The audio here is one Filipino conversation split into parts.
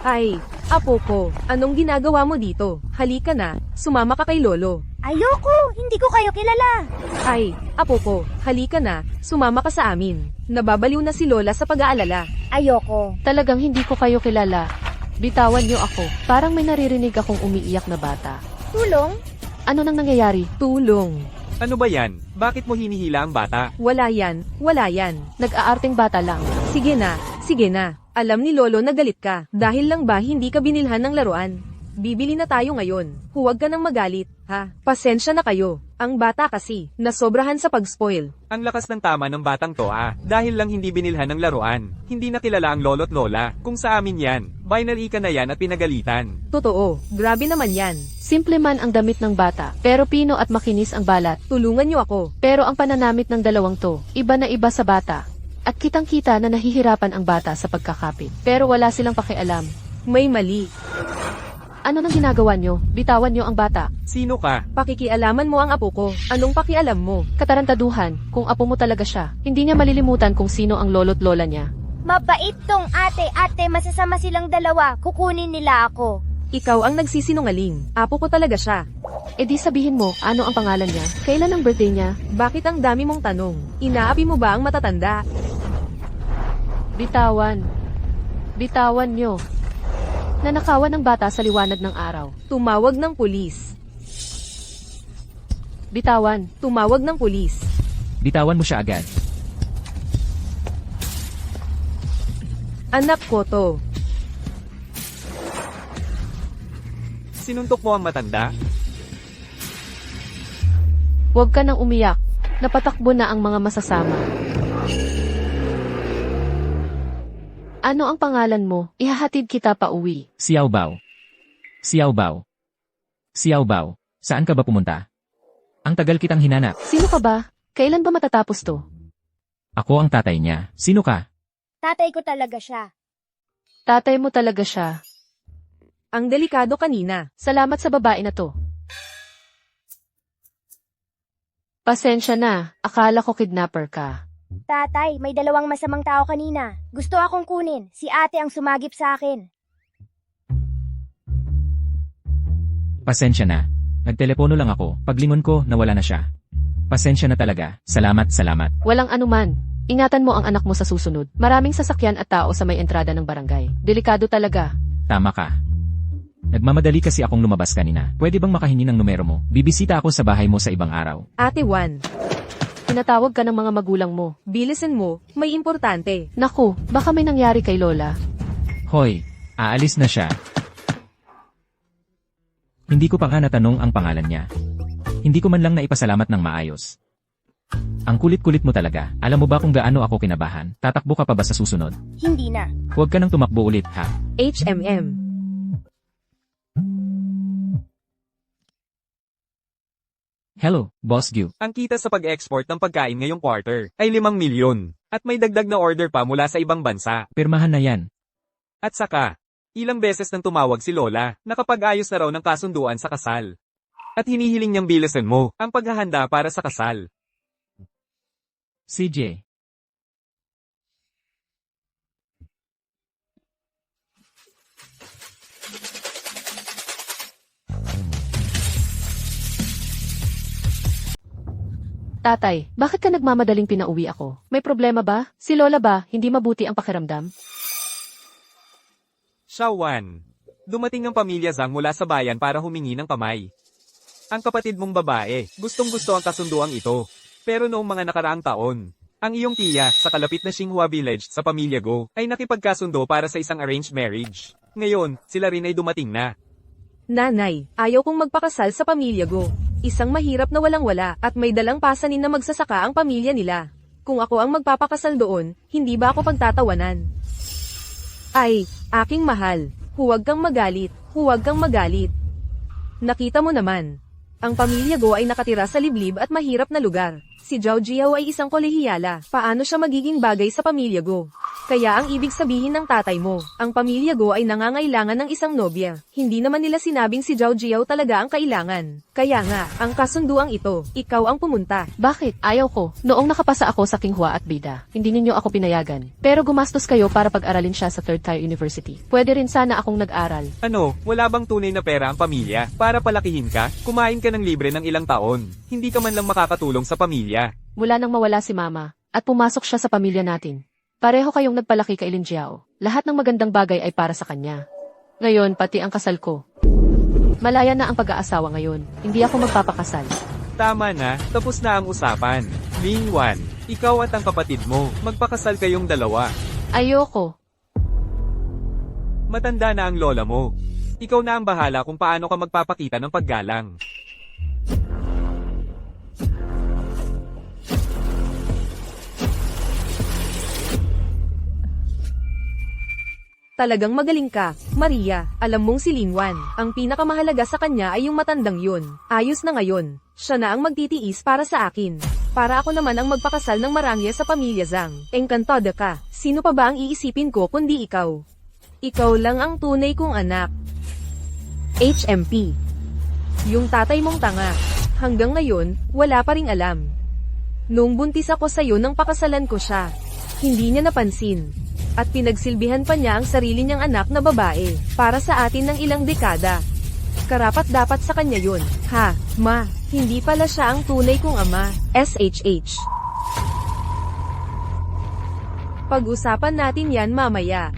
Ay, apo ko, anong ginagawa mo dito? Halika na, sumama ka kay Lolo. Ayoko, hindi ko kayo kilala. Ay, apo ko, halika na, sumama ka sa amin. Nababaliw na si Lola sa pag-aalala. Ayoko. Talagang hindi ko kayo kilala. Bitawan niyo ako. Parang may naririnig akong umiiyak na bata. Tulong? Ano nang nangyayari? Tulong. Ano ba yan? Bakit mo hinihila ang bata? Wala yan, wala yan. Nag-aarting bata lang. Sige na, sige na. Alam ni Lolo na galit ka. Dahil lang ba hindi ka binilhan ng laruan? Bibili na tayo ngayon. Huwag ka nang magalit, ha? Pasensya na kayo. Ang bata kasi, nasobrahan sa pag-spoil. Ang lakas ng tama ng batang to dahil lang hindi binilhan ng laruan. Hindi nakilala ang lolo't lola. Kung sa amin yan, binary ka na yan at pinagalitan. Totoo, grabe naman yan. Simple man ang damit ng bata, pero pino at makinis ang balat. Tulungan niyo ako. Pero ang pananamit ng dalawang to, iba na iba sa bata. At kitang-kita na nahihirapan ang bata sa pagkakapit. Pero wala silang pakialam. May mali. Ano nang ginagawa nyo? Bitawan nyo ang bata. Sino ka? Pakikialaman mo ang apo ko. Anong pakialam mo? Katarantaduhan, kung apo mo talaga siya, hindi niya malilimutan kung sino ang lolo't lola niya. Mabait tong ate, masasama silang dalawa. Kukunin nila ako. Ikaw ang nagsisinungaling. Apo ko talaga siya. E di sabihin mo, ano ang pangalan niya? Kailan ang birthday niya? Bakit ang dami mong tanong? Inaapi mo ba ang matatanda? Bitawan. Bitawan nyo. Nanakawan ng bata sa liwanag ng araw. Tumawag ng pulis. Bitawan. Tumawag ng pulis. Bitawan mo siya agad. Anak ko to. Sinuntok mo ang matanda? Huwag ka nang umiyak. Napatakbo na ang mga masasama. Ano ang pangalan mo? Ihahatid kita pa uwi. Xiao Bao. Xiao Bao. Xiao Bao. Saan ka ba pumunta? Ang tagal kitang hinanap. Sino ka ba? Kailan ba matatapos to? Ako ang tatay niya. Sino ka? Tatay ko talaga siya. Tatay mo talaga siya. Ang delikado kanina. Salamat sa babae na to. Pasensya na. Akala ko kidnapper ka. Tatay, may dalawang masamang tao kanina. Gusto akong kunin. Si ate ang sumagip sa akin. Pasensya na. Nagtelepono lang ako. Paglingon ko, nawala na siya. Pasensya na talaga. Salamat, salamat. Walang anuman. Ingatan mo ang anak mo sa susunod. Maraming sasakyan at tao sa may entrada ng barangay. Delikado talaga. Tama ka. Nagmamadali kasi akong lumabas kanina. Pwede bang makahingi ng numero mo? Bibisita ako sa bahay mo sa ibang araw. Ate Juan, Tinatawag ka ng mga magulang mo. bilisan mo, may importante. Naku, baka may nangyari kay Lola. Hoy, aalis na siya. Hindi ko pa nga natanong ang pangalan niya. Hindi ko man lang naipasalamat ng maayos. Ang kulit-kulit mo talaga. Alam mo ba kung gaano ako kinabahan? Tatakbo ka pa ba sa susunod? Hindi na. Huwag ka nang tumakbo ulit, ha? HMM. Hello, Boss Gyu. Ang kita sa pag-export ng pagkain ngayong quarter ay 5 milyon. At may dagdag na order pa mula sa ibang bansa. Pirmahan na yan. At saka, ilang beses nang tumawag si Lola, nakapag-ayos na raw ng kasunduan sa kasal. At hinihiling niyang bilisan mo ang paghahanda para sa kasal. CJ. Tatay, bakit ka nagmamadaling pinauwi ako? May problema ba? Si Lola ba, hindi mabuti ang pakiramdam? Shawan, dumating ang pamilya Zhang mula sa bayan para humingi ng kamay. Ang kapatid mong babae, gustong-gusto ang kasunduang ito. Pero noong mga nakaraang taon, ang iyong tiya sa kalapit na Xinghua Village sa pamilya Go ay nakipagkasundo para sa isang arranged marriage. Ngayon, sila rin ay dumating na. Nanay, ayaw kong magpakasal sa pamilya Go. Isang mahirap na walang-wala at may dalang pasanin na magsasaka ang pamilya nila. Kung ako ang magpapakasal doon, hindi ba ako pagtatawanan? Ay, aking mahal, huwag kang magalit, huwag kang magalit. Nakita mo naman. Ang pamilya Go ay nakatira sa liblib at mahirap na lugar. Si Zhao Jiao ay isang kolehiyala. Paano siya magiging bagay sa pamilya Go? Kaya ang ibig sabihin ng tatay mo, ang pamilya Go ay nangangailangan ng isang nobya. Hindi naman nila sinabing si Zhao Jiao talaga ang kailangan. Kaya nga, ang kasunduang ito, ikaw ang pumunta. Bakit? Ayaw ko. Noong nakapasa ako sa Qinghua at Bida, hindi ninyo ako pinayagan. Pero gumastos kayo para pag-aralin siya sa Third Tier University. Pwede rin sana akong nag-aral. Ano, wala bang tunay na pera ang pamilya? Para palakihin ka, kumain ka ng libre ng ilang taon. Hindi ka man lang makakatulong sa pamilya. Mula nang mawala si Mama, at pumasok siya sa pamilya natin. Pareho kayong nagpalaki kay Lin Jiao. Lahat ng magandang bagay ay para sa kanya. Ngayon, pati ang kasal ko. Malaya na ang pag-aasawa ngayon. Hindi ako magpapakasal. Tama na, tapos na ang usapan. Ling Wan, ikaw at ang kapatid mo, magpakasal kayong dalawa. Ayoko. Matanda na ang lola mo. Ikaw na ang bahala kung paano ka magpapakita ng paggalang. Talagang magaling ka, Maria. Alam mong si Ling Wan, ang pinakamahalaga sa kanya ay yung matandang yun. Ayos na ngayon. Siya na ang magtitiis para sa akin. Para ako naman ang magpakasal ng marangya sa pamilya Zhang. Engkantada ka. Sino pa ba ang iisipin ko kundi ikaw? Ikaw lang ang tunay kong anak. HMP. Yung tatay mong tanga. Hanggang ngayon, wala pa ring alam. Noong buntis ako sa'yo nang pakasalan ko siya. Hindi niya napansin. At pinagsilbihan pa niya ang sarili niyang anak na babae, para sa atin ng ilang dekada. Karapat dapat sa kanya yun. Ha, ma, hindi pala siya ang tunay kong ama. SHH. Pag-usapan natin yan mamaya.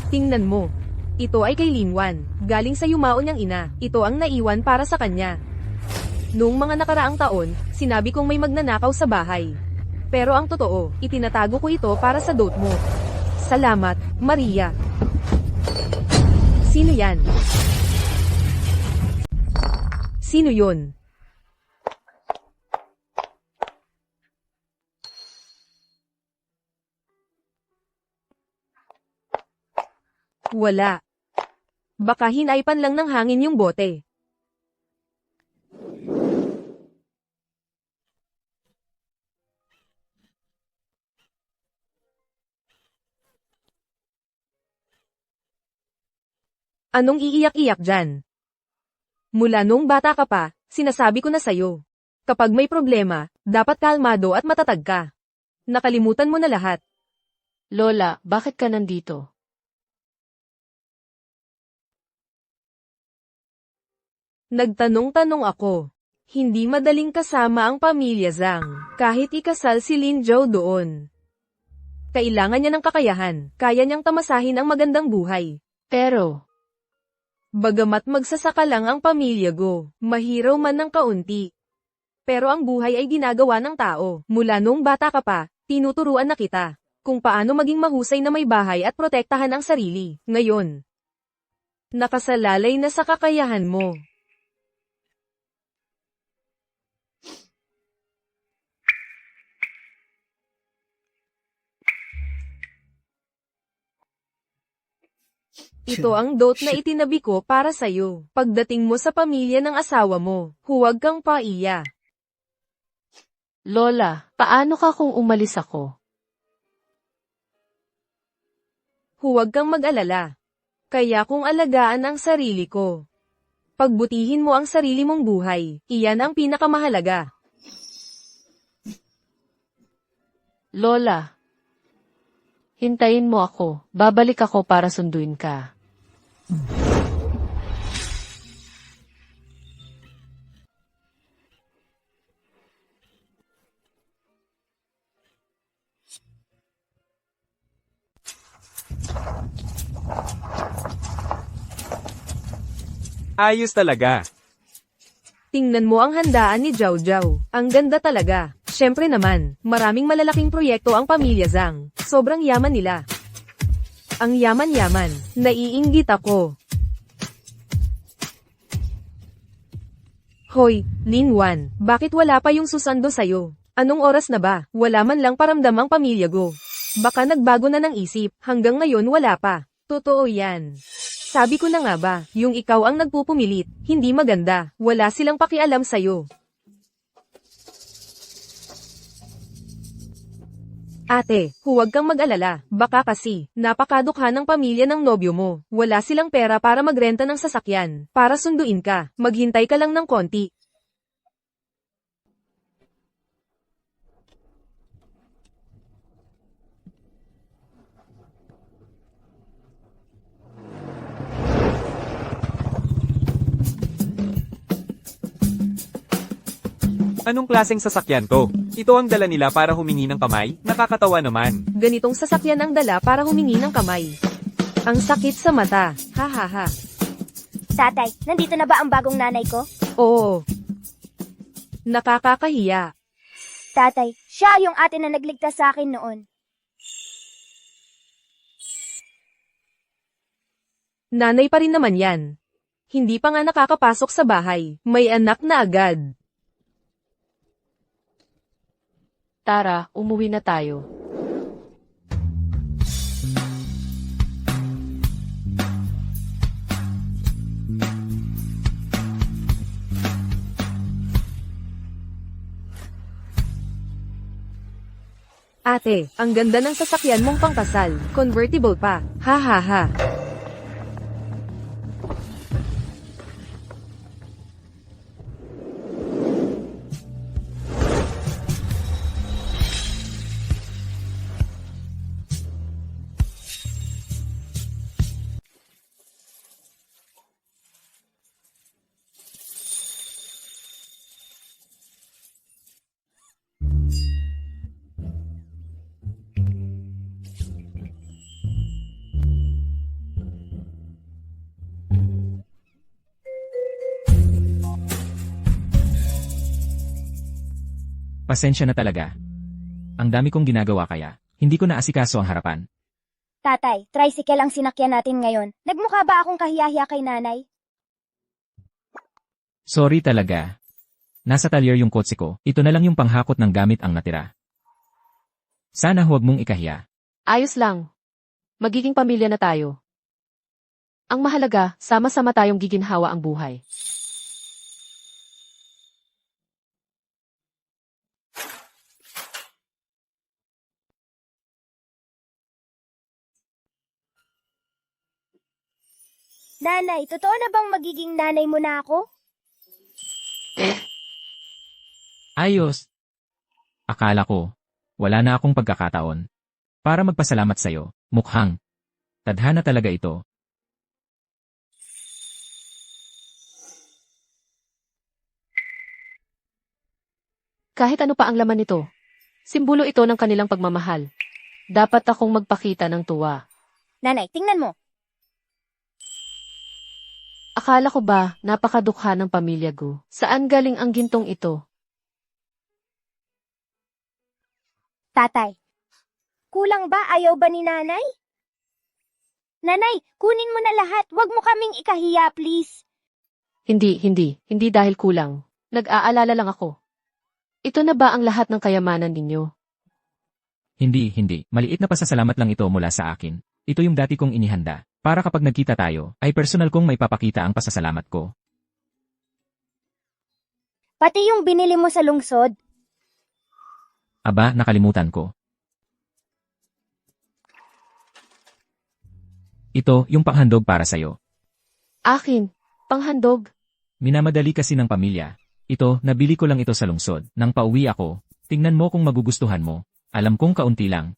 Tingnan mo. Ito ay kay Ling Wan, galing sa yumao niyang ina. Ito ang naiwan para sa kanya. Noong mga nakaraang taon, sinabi kong may magnanakaw sa bahay. Pero ang totoo, itinatago ko ito para sa dote mo. Salamat, Maria. Sino yan? Sino yun? Wala. Baka hinaipan lang ng hangin yung bote. Anong iiyak-iyak dyan? Mula nung bata ka pa, sinasabi ko na sa'yo. Kapag may problema, dapat kalmado at matatag ka. Nakalimutan mo na lahat. Lola, bakit ka nandito? Nagtanong-tanong ako. Hindi madaling kasama ang pamilya Zhang, kahit ikasal si Lin Zhou doon. Kailangan niya ng kakayahan, kaya niyang tamasahin ang magandang buhay. Pero, Bagamat magsasaka lang ang pamilya Go, mahiraw man ng kaunti. Pero ang buhay ay ginagawa ng tao. Mula nung bata ka pa, tinuturuan na kita kung paano maging mahusay na may bahay at protektahan ang sarili. Ngayon, nakasalalay na sa kakayahan mo. Ito ang dote na itinabi ko para sa'yo. Pagdating mo sa pamilya ng asawa mo, huwag kang paiya. Lola, paano ka kung umalis ako? Huwag kang mag-alala. Kaya kung alagaan ang sarili ko. Pagbutihin mo ang sarili mong buhay, iyan ang pinakamahalaga. Lola, hintayin mo ako. Babalik ako para sunduin ka. Ayos talaga. Tingnan mo ang handaan ni Zhao Zhao. Ang ganda talaga. Syempre naman, maraming malalaking proyekto ang pamilya Zhang. Sobrang yaman nila. Ang yaman-yaman. Naiinggit ako. Hoy, Lin Wan, bakit wala pa yung susando sa'yo? Anong oras na ba? Wala man lang paramdam ang pamilya Go. Baka nagbago na ng isip, hanggang ngayon wala pa. Totoo yan. Sabi ko na nga ba, yung ikaw ang nagpupumilit, hindi maganda, wala silang pakialam sa'yo. Ate, huwag kang mag-alala. Baka kasi, napakadukha ng pamilya ng nobyo mo. Wala silang pera para magrenta ng sasakyan. Para sunduin ka, maghintay ka lang ng konti. Anong klaseng sasakyan to? Ito ang dala nila para humingi ng kamay? Nakakatawa naman. Ganitong sasakyan ang dala para humingi ng kamay. Ang sakit sa mata. Ha ha ha. Tatay, nandito na ba ang bagong nanay ko? Oo. Nakakakahiya. Tatay, siya yung ate na nagligtas sa akin noon. Nanay pa rin naman yan. Hindi pa nga nakakapasok sa bahay. May anak na agad. Tara, umuwi na tayo. Ate, ang ganda ng sasakyan mong pangkasal. Convertible pa. Ha ha ha. Pasensya na talaga. Ang dami kong ginagawa kaya, hindi ko naasikaso ang harapan. Tatay, tricycle ang sinakyan natin ngayon. Nagmukha ba akong kahiyahiya kay nanay? Sorry talaga. Nasa talyer yung kotse ko, ito na lang yung panghakot ng gamit ang natira. Sana huwag mong ikahiya. Ayos lang. Magiging pamilya na tayo. Ang mahalaga, sama-sama tayong giginhawa ang buhay. Nanay, totoo na bang magiging nanay mo na ako? Ayos. Akala ko, wala na akong pagkakataon. Para magpasalamat sa'yo, mukhang. Tadhana talaga ito. Kahit ano pa ang laman nito, simbolo ito ng kanilang pagmamahal. Dapat akong magpakita ng tuwa. Nanay, tingnan mo. Akala ko ba napakadukha ng pamilya ko? Saan galing ang gintong ito? Tatay, kulang ba? Ayaw ba ni nanay? Nanay, kunin mo na lahat. Huwag mo kaming ikahiya, please. Hindi dahil kulang. Nag-aalala lang ako. Ito na ba ang lahat ng kayamanan ninyo? Hindi. Maliit na pasasalamat lang ito mula sa akin. Ito yung dati kong inihanda. Para kapag nagkita tayo, ay personal kong may papakita ang pasasalamat ko. Pati yung binili mo sa lungsod. Aba, nakalimutan ko. Ito, yung panghandog para sa'yo. Akin, panghandog. Minamadali kasi ng pamilya. Ito, nabili ko lang ito sa lungsod. Nang pauwi ako, tingnan mo kung magugustuhan mo. Alam kong kaunti lang.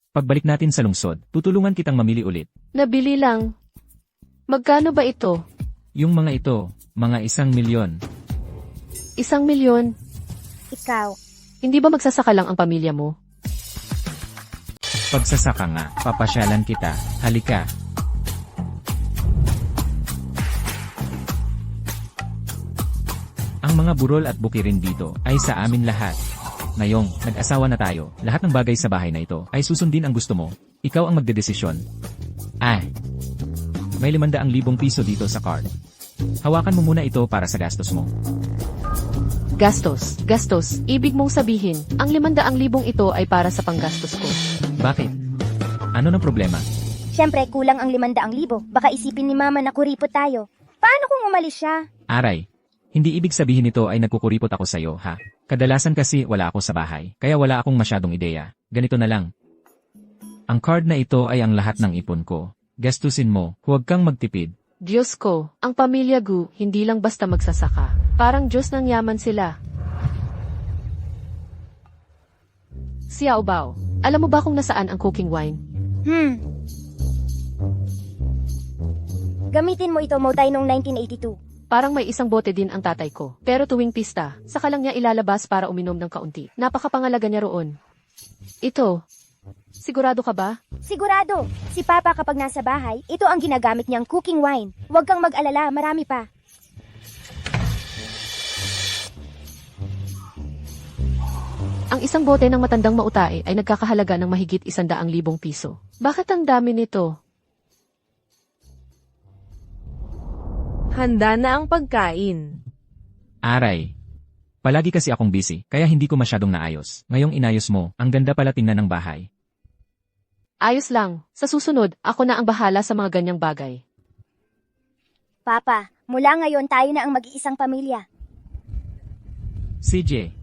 Pagbalik natin sa lungsod, tutulungan kitang mamili ulit. Nabili lang. Magkano ba ito? Yung mga ito, mga 1 milyon. 1 milyon? Ikaw. Hindi ba magsasaka lang ang pamilya mo? Pagsasaka nga, papasyalan kita. Halika. Ang mga burol at bukirin dito ay sa amin lahat. Ngayong, nag-asawa na tayo, lahat ng bagay sa bahay na ito ay susundin ang gusto mo. Ikaw ang magdedesisyon. May 500,000 piso dito sa card. Hawakan mo muna ito para sa gastos mo. Gastos. Ibig mong sabihin, ang 500,000 ito ay para sa panggastos ko. Bakit? Ano ng problema? Siyempre, kulang ang 500,000. Baka isipin ni mama na kuripot tayo. Paano kung umalis siya? Aray, hindi ibig sabihin nito ay nagkukuripot ako sa'yo, ha? Kadalasan kasi wala ako sa bahay, kaya wala akong masyadong ideya. Ganito na lang. Ang card na ito ay ang lahat ng ipon ko. Gastusin mo, huwag kang magtipid. Diyos ko, ang pamilya Gu, hindi lang basta magsasaka. Parang Diyos ng yaman sila. Xiao Bao, alam mo ba kung nasaan ang cooking wine? Gamitin mo ito, Motay, noong 1982. Parang may isang bote din ang tatay ko. Pero tuwing pista, saka lang niya ilalabas para uminom ng kaunti. Napakapangalaga niya roon. Ito. Sigurado ka ba? Sigurado, si Papa kapag nasa bahay, ito ang ginagamit niyang cooking wine. Huwag kang mag-alala, marami pa. Ang isang bote ng matandang mautae ay nagkakahalaga ng mahigit 100,000 piso. Bakit ang dami nito? Handa na ang pagkain. Aray. Palagi kasi akong busy, kaya hindi ko masyadong naayos. Ngayong inayos mo, ang ganda pala tingnan ng bahay. Ayos lang. Sa susunod, ako na ang bahala sa mga ganyang bagay. Papa, mula ngayon tayo na ang mag-iisang pamilya. CJ.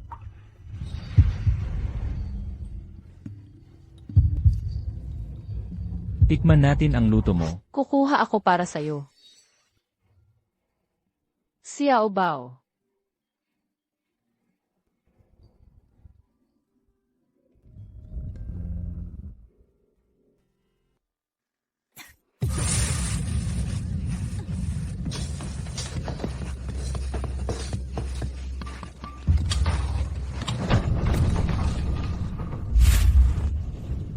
Tikman natin ang luto mo. Kukuha ako para sa'yo. Xiao Bao.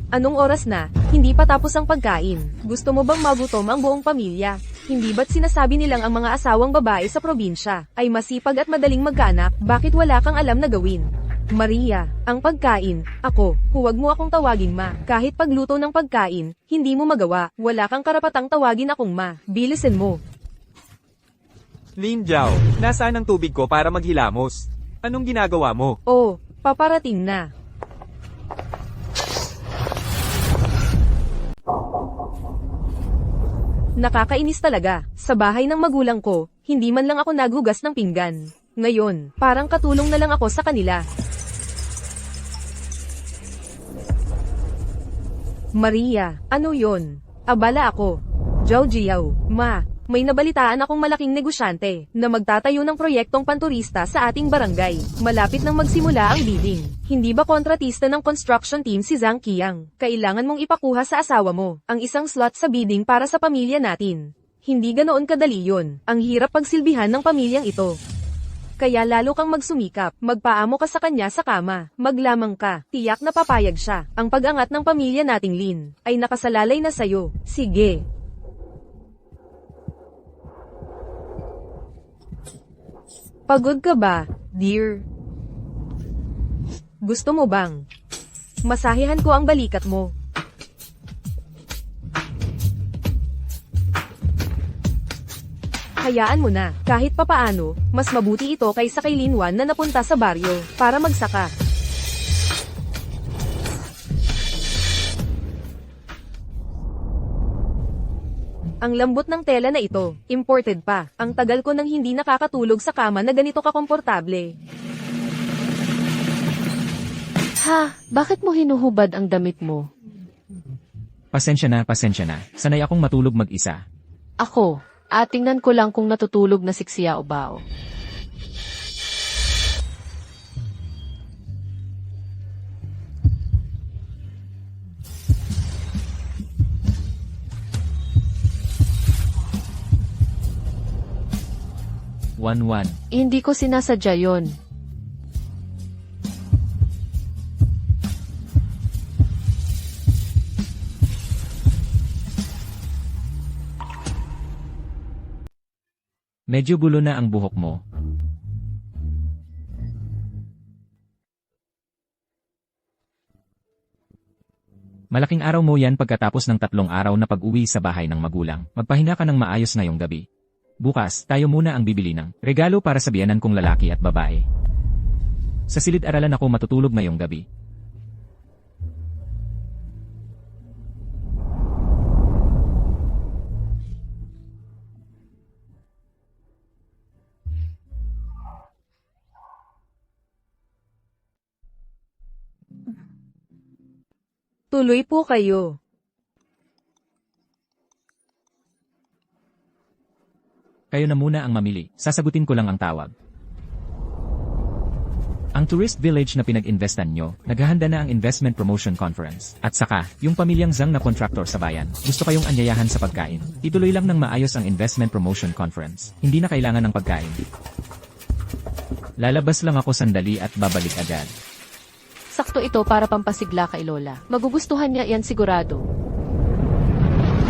Anong oras na? Hindi pa tapos ang pagkain. Gusto mo bang magutom ang buong pamilya? Hindi ba't sinasabi nilang ang mga asawang babae sa probinsya ay masipag at madaling magkaanak? Bakit wala kang alam na gawin? Maria, ang pagkain, ako, huwag mo akong tawaging ma. Kahit pagluto ng pagkain, hindi mo magawa. Wala kang karapatang tawagin akong ma. Bilisin mo. Lin Jiao, nasaan ang tubig ko para maghilamos? Anong ginagawa mo? Oh, paparating na. Nakakainis talaga. Sa bahay ng magulang ko, hindi man lang ako nagugas ng pinggan. Ngayon, parang katulong na lang ako sa kanila. Maria, ano yon? Abala ako. Zhao Jiao, ma, may nabalitaan akong malaking negosyante na magtatayo ng proyektong panturista sa ating barangay. Malapit nang magsimula ang bidding. Hindi ba kontratista ng construction team si Zhang Qiang? Kailangan mong ipakuha sa asawa mo ang isang slot sa bidding para sa pamilya natin. Hindi ganoon kadali yun. Ang hirap pagsilbihan ng pamilyang ito. Kaya lalo kang magsumikap, magpaamo ka sa kanya sa kama, maglamang ka, tiyak na papayag siya. Ang pag-angat ng pamilya nating Lin ay nakasalalay na sayo. Sige. Pagod ka ba, dear? Gusto mo bang masahihan ko ang balikat mo? Hayaan mo na, kahit papaano, mas mabuti ito kaysa kay Linwan na napunta sa baryo, para magsaka. Ang lambot ng tela na ito, imported pa. Ang tagal ko nang hindi nakakatulog sa kama na ganito kakomportable. Ha, bakit mo hinuhubad ang damit mo? Pasensya na, pasensya na. Sanay akong matulog mag-isa. Ako, tingnan ko lang kung natutulog na si Xiao Bao. One. Hindi ko sinasadya yon. Medyo gulo na ang buhok mo. Malaking araw mo yan pagkatapos ng 3 araw na pag-uwi sa bahay ng magulang. Magpahinga ka ng maayos ngayong gabi. Bukas, tayo muna ang bibili ng regalo para sa biyenan kong lalaki at babae. Sa silid-aralan ako matutulog ngayong gabi. Tuloy po kayo. Kayo na muna ang mamili, sasagutin ko lang ang tawag. Ang tourist village na pinag-investan nyo, naghahanda na ang Investment Promotion Conference. At saka, yung pamilyang Zhang na kontraktor sa bayan, gusto kayong anyayahan sa pagkain. Ituloy lang ng maayos ang Investment Promotion Conference. Hindi na kailangan ng pagkain. Lalabas lang ako sandali at babalik agad. Sakto ito para pampasigla kay Lola. Magugustuhan niya yan sigurado.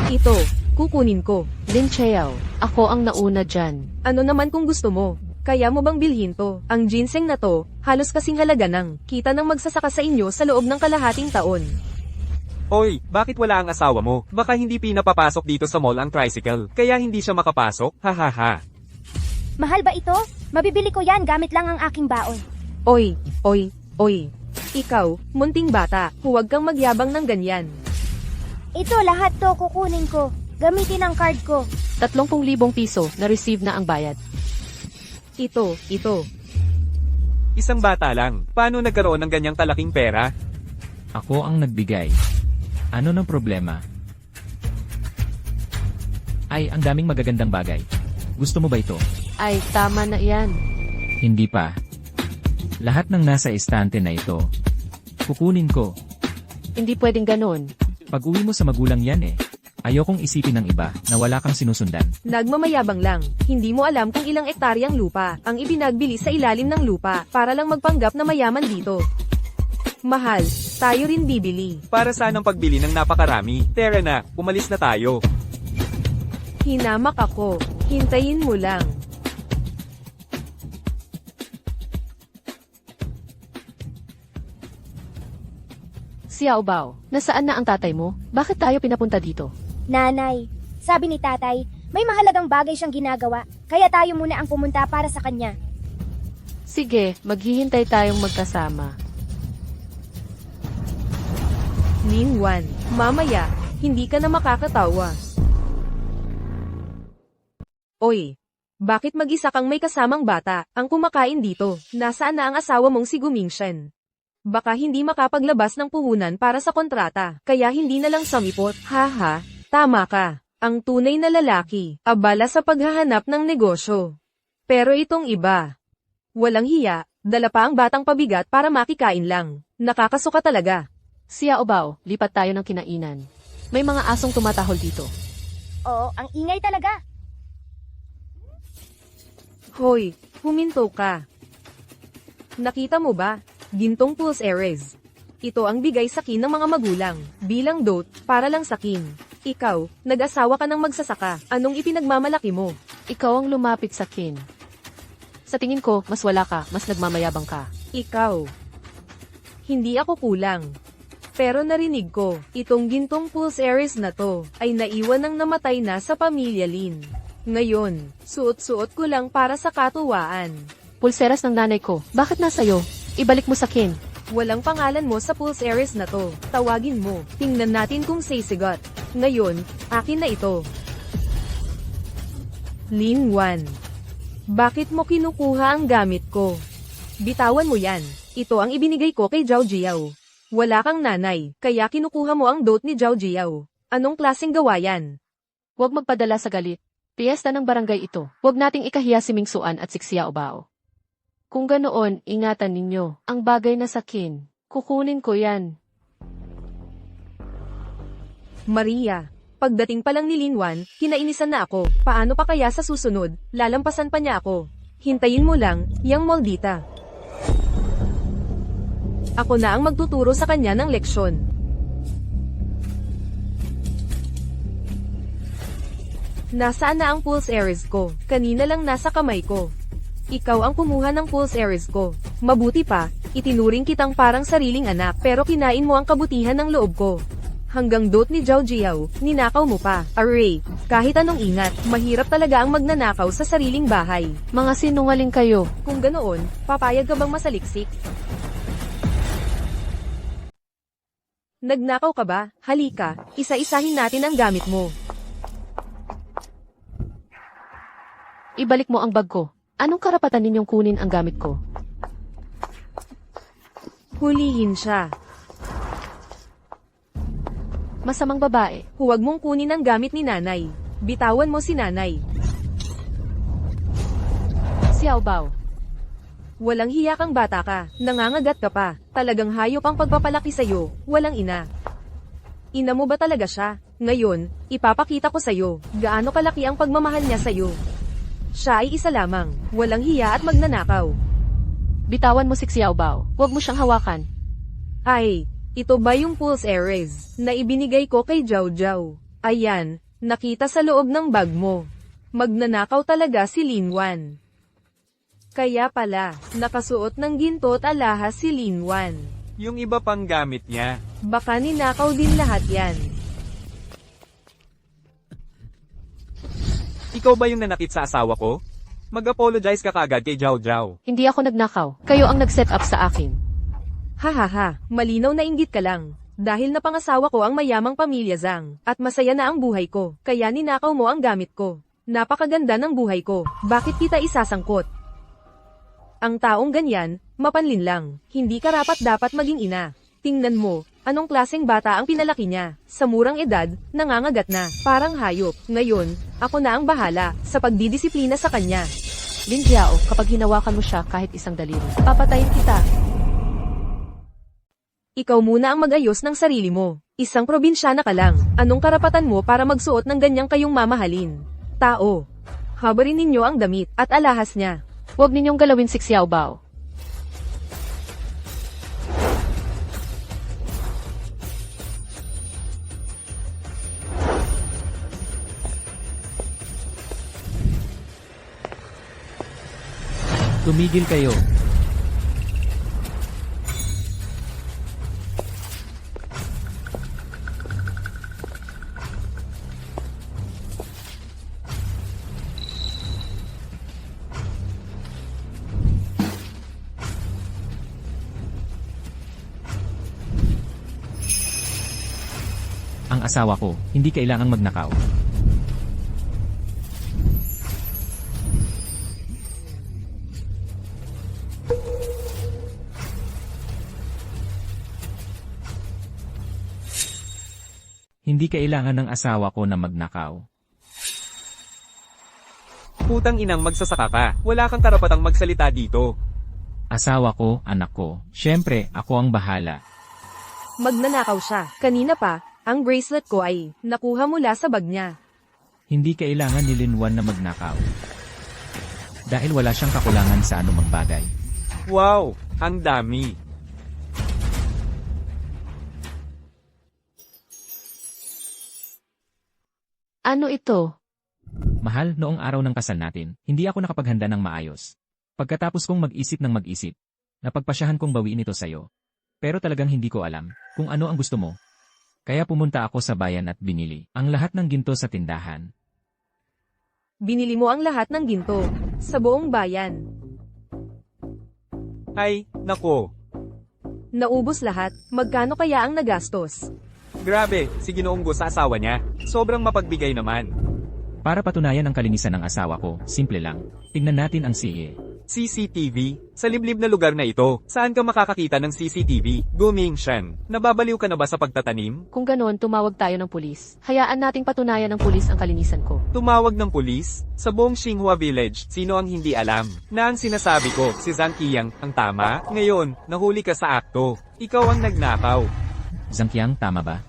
Ito, kukunin ko. Lin Chiao, ako ang nauna dyan. Ano naman kung gusto mo? Kaya mo bang bilhin to? Ang ginseng na to, halos kasing halaga ng kita ng magsasaka sa inyo sa loob ng kalahating taon. Oy, bakit wala ang asawa mo? Baka hindi pinapapasok dito sa mall ang tricycle, kaya hindi siya makapasok? Hahaha. Mahal ba ito? Mabibili ko yan gamit lang ang aking baon. Oy. Ikaw, munting bata, huwag kang magyabang ng ganyan. Ito lahat to kukunin ko. Gamitin ang card ko. 30,000 piso na receive na ang bayad. Ito. Isang bata lang, paano nagkaroon ng ganyang kalaking pera? Ako ang nagbigay. Ano ng problema? Ay, ang daming magagandang bagay. Gusto mo ba ito? Ay, tama na yan. Hindi pa. Lahat ng nasa estante na ito, kukunin ko. Hindi pwedeng ganon. Pag-uwi mo sa magulang yan eh. Ayokong isipin ng iba na wala kang sinusundan. Nagmamayabang lang, hindi mo alam kung ilang ektaryang lupa ang ibinagbili sa ilalim ng lupa para lang magpanggap na mayaman dito. Mahal, tayo rin bibili. Para saan ang pagbili ng napakarami? Tara na, umalis na tayo. Hinamak ako, hintayin mo lang. Xiao Bao, nasaan na ang tatay mo? Bakit tayo pinapunta dito? Nanay, sabi ni tatay, may mahalagang bagay siyang ginagawa. Kaya tayo muna ang pumunta para sa kanya. Sige, maghihintay tayong magkasama. Lin Wan, mamaya, hindi ka na makakatawa. Oy, bakit mag-isa kang may kasamang bata ang kumakain dito? Nasaan na ang asawa mong si Gumingshen? Baka hindi makapaglabas ng puhunan para sa kontrata, kaya hindi na lang samipot. Haha, tama ka. Ang tunay na lalaki, abala sa paghahanap ng negosyo. Pero itong iba, walang hiya, dala pa ang batang pabigat para makikain lang. Nakakasuka talaga. Xiao Bao, lipat tayo ng kinainan. May mga asong tumatahol dito. Oo, ang ingay talaga. Hoy, huminto ka. Nakita mo ba? Gintong Pulse Ares. Ito ang bigay sa kin ng mga magulang, bilang dote, para lang sa kin. Ikaw, nag-asawa ka ng magsasaka, anong ipinagmamalaki mo? Ikaw ang lumapit sa kin. Sa tingin ko, mas wala ka, mas nagmamayabang ka. Ikaw. Hindi ako kulang. Pero narinig ko, itong Gintong Pulse Ares na to, ay naiwan ng namatay na sa pamilya Lin. Ngayon, suot-suot ko lang para sa katuwaan. Pulseras ng nanay ko, bakit nasa'yo? Ibalik mo sa kin. Walang pangalan mo sa Pulse Ares na to. Tawagin mo. Tingnan natin kung sisigot. Ngayon, akin na ito. Lin Wan. Bakit mo kinukuha ang gamit ko? Bitawan mo yan. Ito ang ibinigay ko kay Zhao Jiao. Wala kang nanay, kaya kinukuha mo ang dote ni Zhao Jiao. Anong klaseng gawa yan? Huwag magpadala sa galit. Piyesta ng barangay ito. Huwag nating ikahiya si Mingsuan at si Xiao Bao. Kung ganoon, ingatan ninyo. Ang bagay na sa kin. Kukunin ko yan. Maria. Pagdating pa lang ni Lin Wan, kinainisan na ako. Paano pa kaya sa susunod? Lalampasan pa niya ako. Hintayin mo lang, yang maldita. Ako na ang magtuturo sa kanya ng leksyon. Nasaan na ang Pulse Ares ko? Kanina lang nasa kamay ko. Ikaw ang kumuha ng Pulse Ares ko. Mabuti pa, itinuring kitang parang sariling anak pero kinain mo ang kabutihan ng loob ko. Hanggang dote ni Zhao Jiao, ninakaw mo pa. Array, kahit anong ingat, mahirap talaga ang magnanakaw sa sariling bahay. Mga sinungaling kayo. Kung ganoon, papayag ka bang masaliksik? Nagnakaw ka ba? Halika, isa-isahin natin ang gamit mo. Ibalik mo ang bag ko. Anong karapatan ninyong kunin ang gamit ko? Hulihin siya. Masamang babae. Huwag mong kunin ang gamit ni nanay. Bitawan mo si nanay. Xiao Bao. Walang hiya kang bata ka, nangangagat ka pa, talagang hayop ang pagpapalaki sa'yo, walang ina. Ina mo ba talaga siya? Ngayon, ipapakita ko sa'yo, gaano kalaki ang pagmamahal niya sa'yo. Siya ay isa lamang, walang hiya at magnanakaw. Bitawan mo si Xiao Bao. Huwag mo siyang hawakan. Ay, ito ba yung Pulse Ares na ibinigay ko kay Jiao Jiao? Ayan, nakita sa loob ng bag mo. Magnanakaw talaga si Lin Wan. Kaya pala, nakasuot ng ginto at alahas si Lin Wan. Yung iba pang gamit niya. Baka ninakaw din lahat yan. Ikaw ba yung nanakit sa asawa ko? Mag-apologize ka kagad kay Jiao Jiao. Hindi ako nagnakaw. Kayo ang nag-set up sa akin. Hahaha, malinaw na inggit ka lang. Dahil napangasawa ko ang mayamang pamilya Zhang, at masaya na ang buhay ko, kaya ninakaw mo ang gamit ko. Napakaganda ng buhay ko, bakit kita isasangkot? Ang taong ganyan, mapanlin lang, hindi karapat dapat maging ina. Tingnan mo, anong klaseng bata ang pinalaki niya. Sa murang edad, nangangagat na, parang hayop. Ngayon, ako na ang bahala, sa pagdidisiplina sa kanya. Lin Jiao, kapag hinawakan mo siya kahit isang daliri, papatayin kita. Ikaw muna ang mag-ayos ng sarili mo. Isang probinsyana ka lang, anong karapatan mo para magsuot ng ganyang kayong mamahalin? Tao, habarin ninyo ang damit at alahas niya. Huwag ninyong galawin si Xiao Bao. Tumigil kayo. Ang asawa ko, hindi kailangang magnakaw. Hindi kailangan ng asawa ko na magnakaw. Putang inang magsasaka ka, wala kang karapatang magsalita dito. Asawa ko, anak ko, syempre, ako ang bahala. Magnanakaw siya. Kanina pa, ang bracelet ko ay nakuha mula sa bag niya. Hindi kailangan ni Lin Wan na magnakaw. Dahil wala siyang kakulangan sa anumang bagay. Wow, ang dami. Ano ito? Mahal, noong araw ng kasal natin, hindi ako nakapaghanda ng maayos. Pagkatapos kong mag-isip ng mag-isip, napagpasyahan kong bawiin ito sa'yo. Pero talagang hindi ko alam kung ano ang gusto mo. Kaya pumunta ako sa bayan at binili ang lahat ng ginto sa tindahan. Binili mo ang lahat ng ginto sa buong bayan. Ay, nako. Naubos lahat, magkano kaya ang nagastos? Grabe, si Ginoong Gu sa asawa niya. Sobrang mapagbigay naman. Para patunayan ang kalinisan ng asawa ko, simple lang. Tingnan natin ang CE. CCTV? Sa liblib na lugar na ito, saan ka makakakita ng CCTV? Guming Shen, nababaliw ka na ba sa pagtatanim? Kung ganoon, tumawag tayo ng pulis. Hayaan nating patunayan ng pulis ang kalinisan ko. Tumawag ng pulis? Sa buong Xinhua Village, sino ang hindi alam? Na ang sinasabi ko, si Zhang Qiang, ang tama? Ngayon, nahuli ka sa akto. Ikaw ang nagnakaw. Zhang Qiang, tama ba?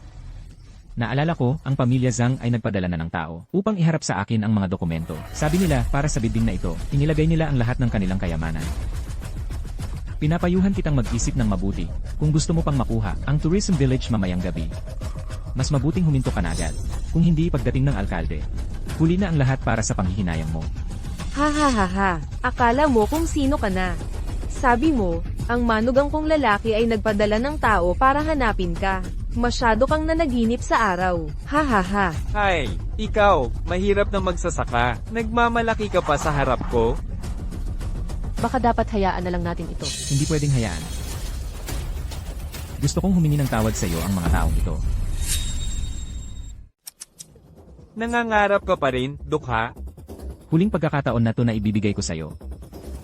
Naalala ko, ang pamilya Zhang ay nagpadala na ng tao upang iharap sa akin ang mga dokumento. Sabi nila, para sa bidding na ito, inilagay nila ang lahat ng kanilang kayamanan. Pinapayuhan kitang mag-isip ng mabuti kung gusto mo pang makuha ang tourism village mamayang gabi. Mas mabuting huminto ka na agad. Kung hindi pagdating ng alkalde, huli na ang lahat para sa panghihinayang mo. Ha ha ha ha, akala mo kung sino ka na. Sabi mo, ang manugang kong lalaki ay nagpadala ng tao para hanapin ka. Masyado kang nanaginip sa araw. Ha ha ha. Hay, ikaw, mahirap na magsasaka. Nagmamalaki ka pa sa harap ko? Baka dapat hayaan na lang natin ito. Hindi pwedeng hayaan. Gusto kong humingi ng tawad sa iyo ang mga taong ito. Nangangarap ka pa rin, Dukha? Huling pagkakataon na to na ibibigay ko sa iyo.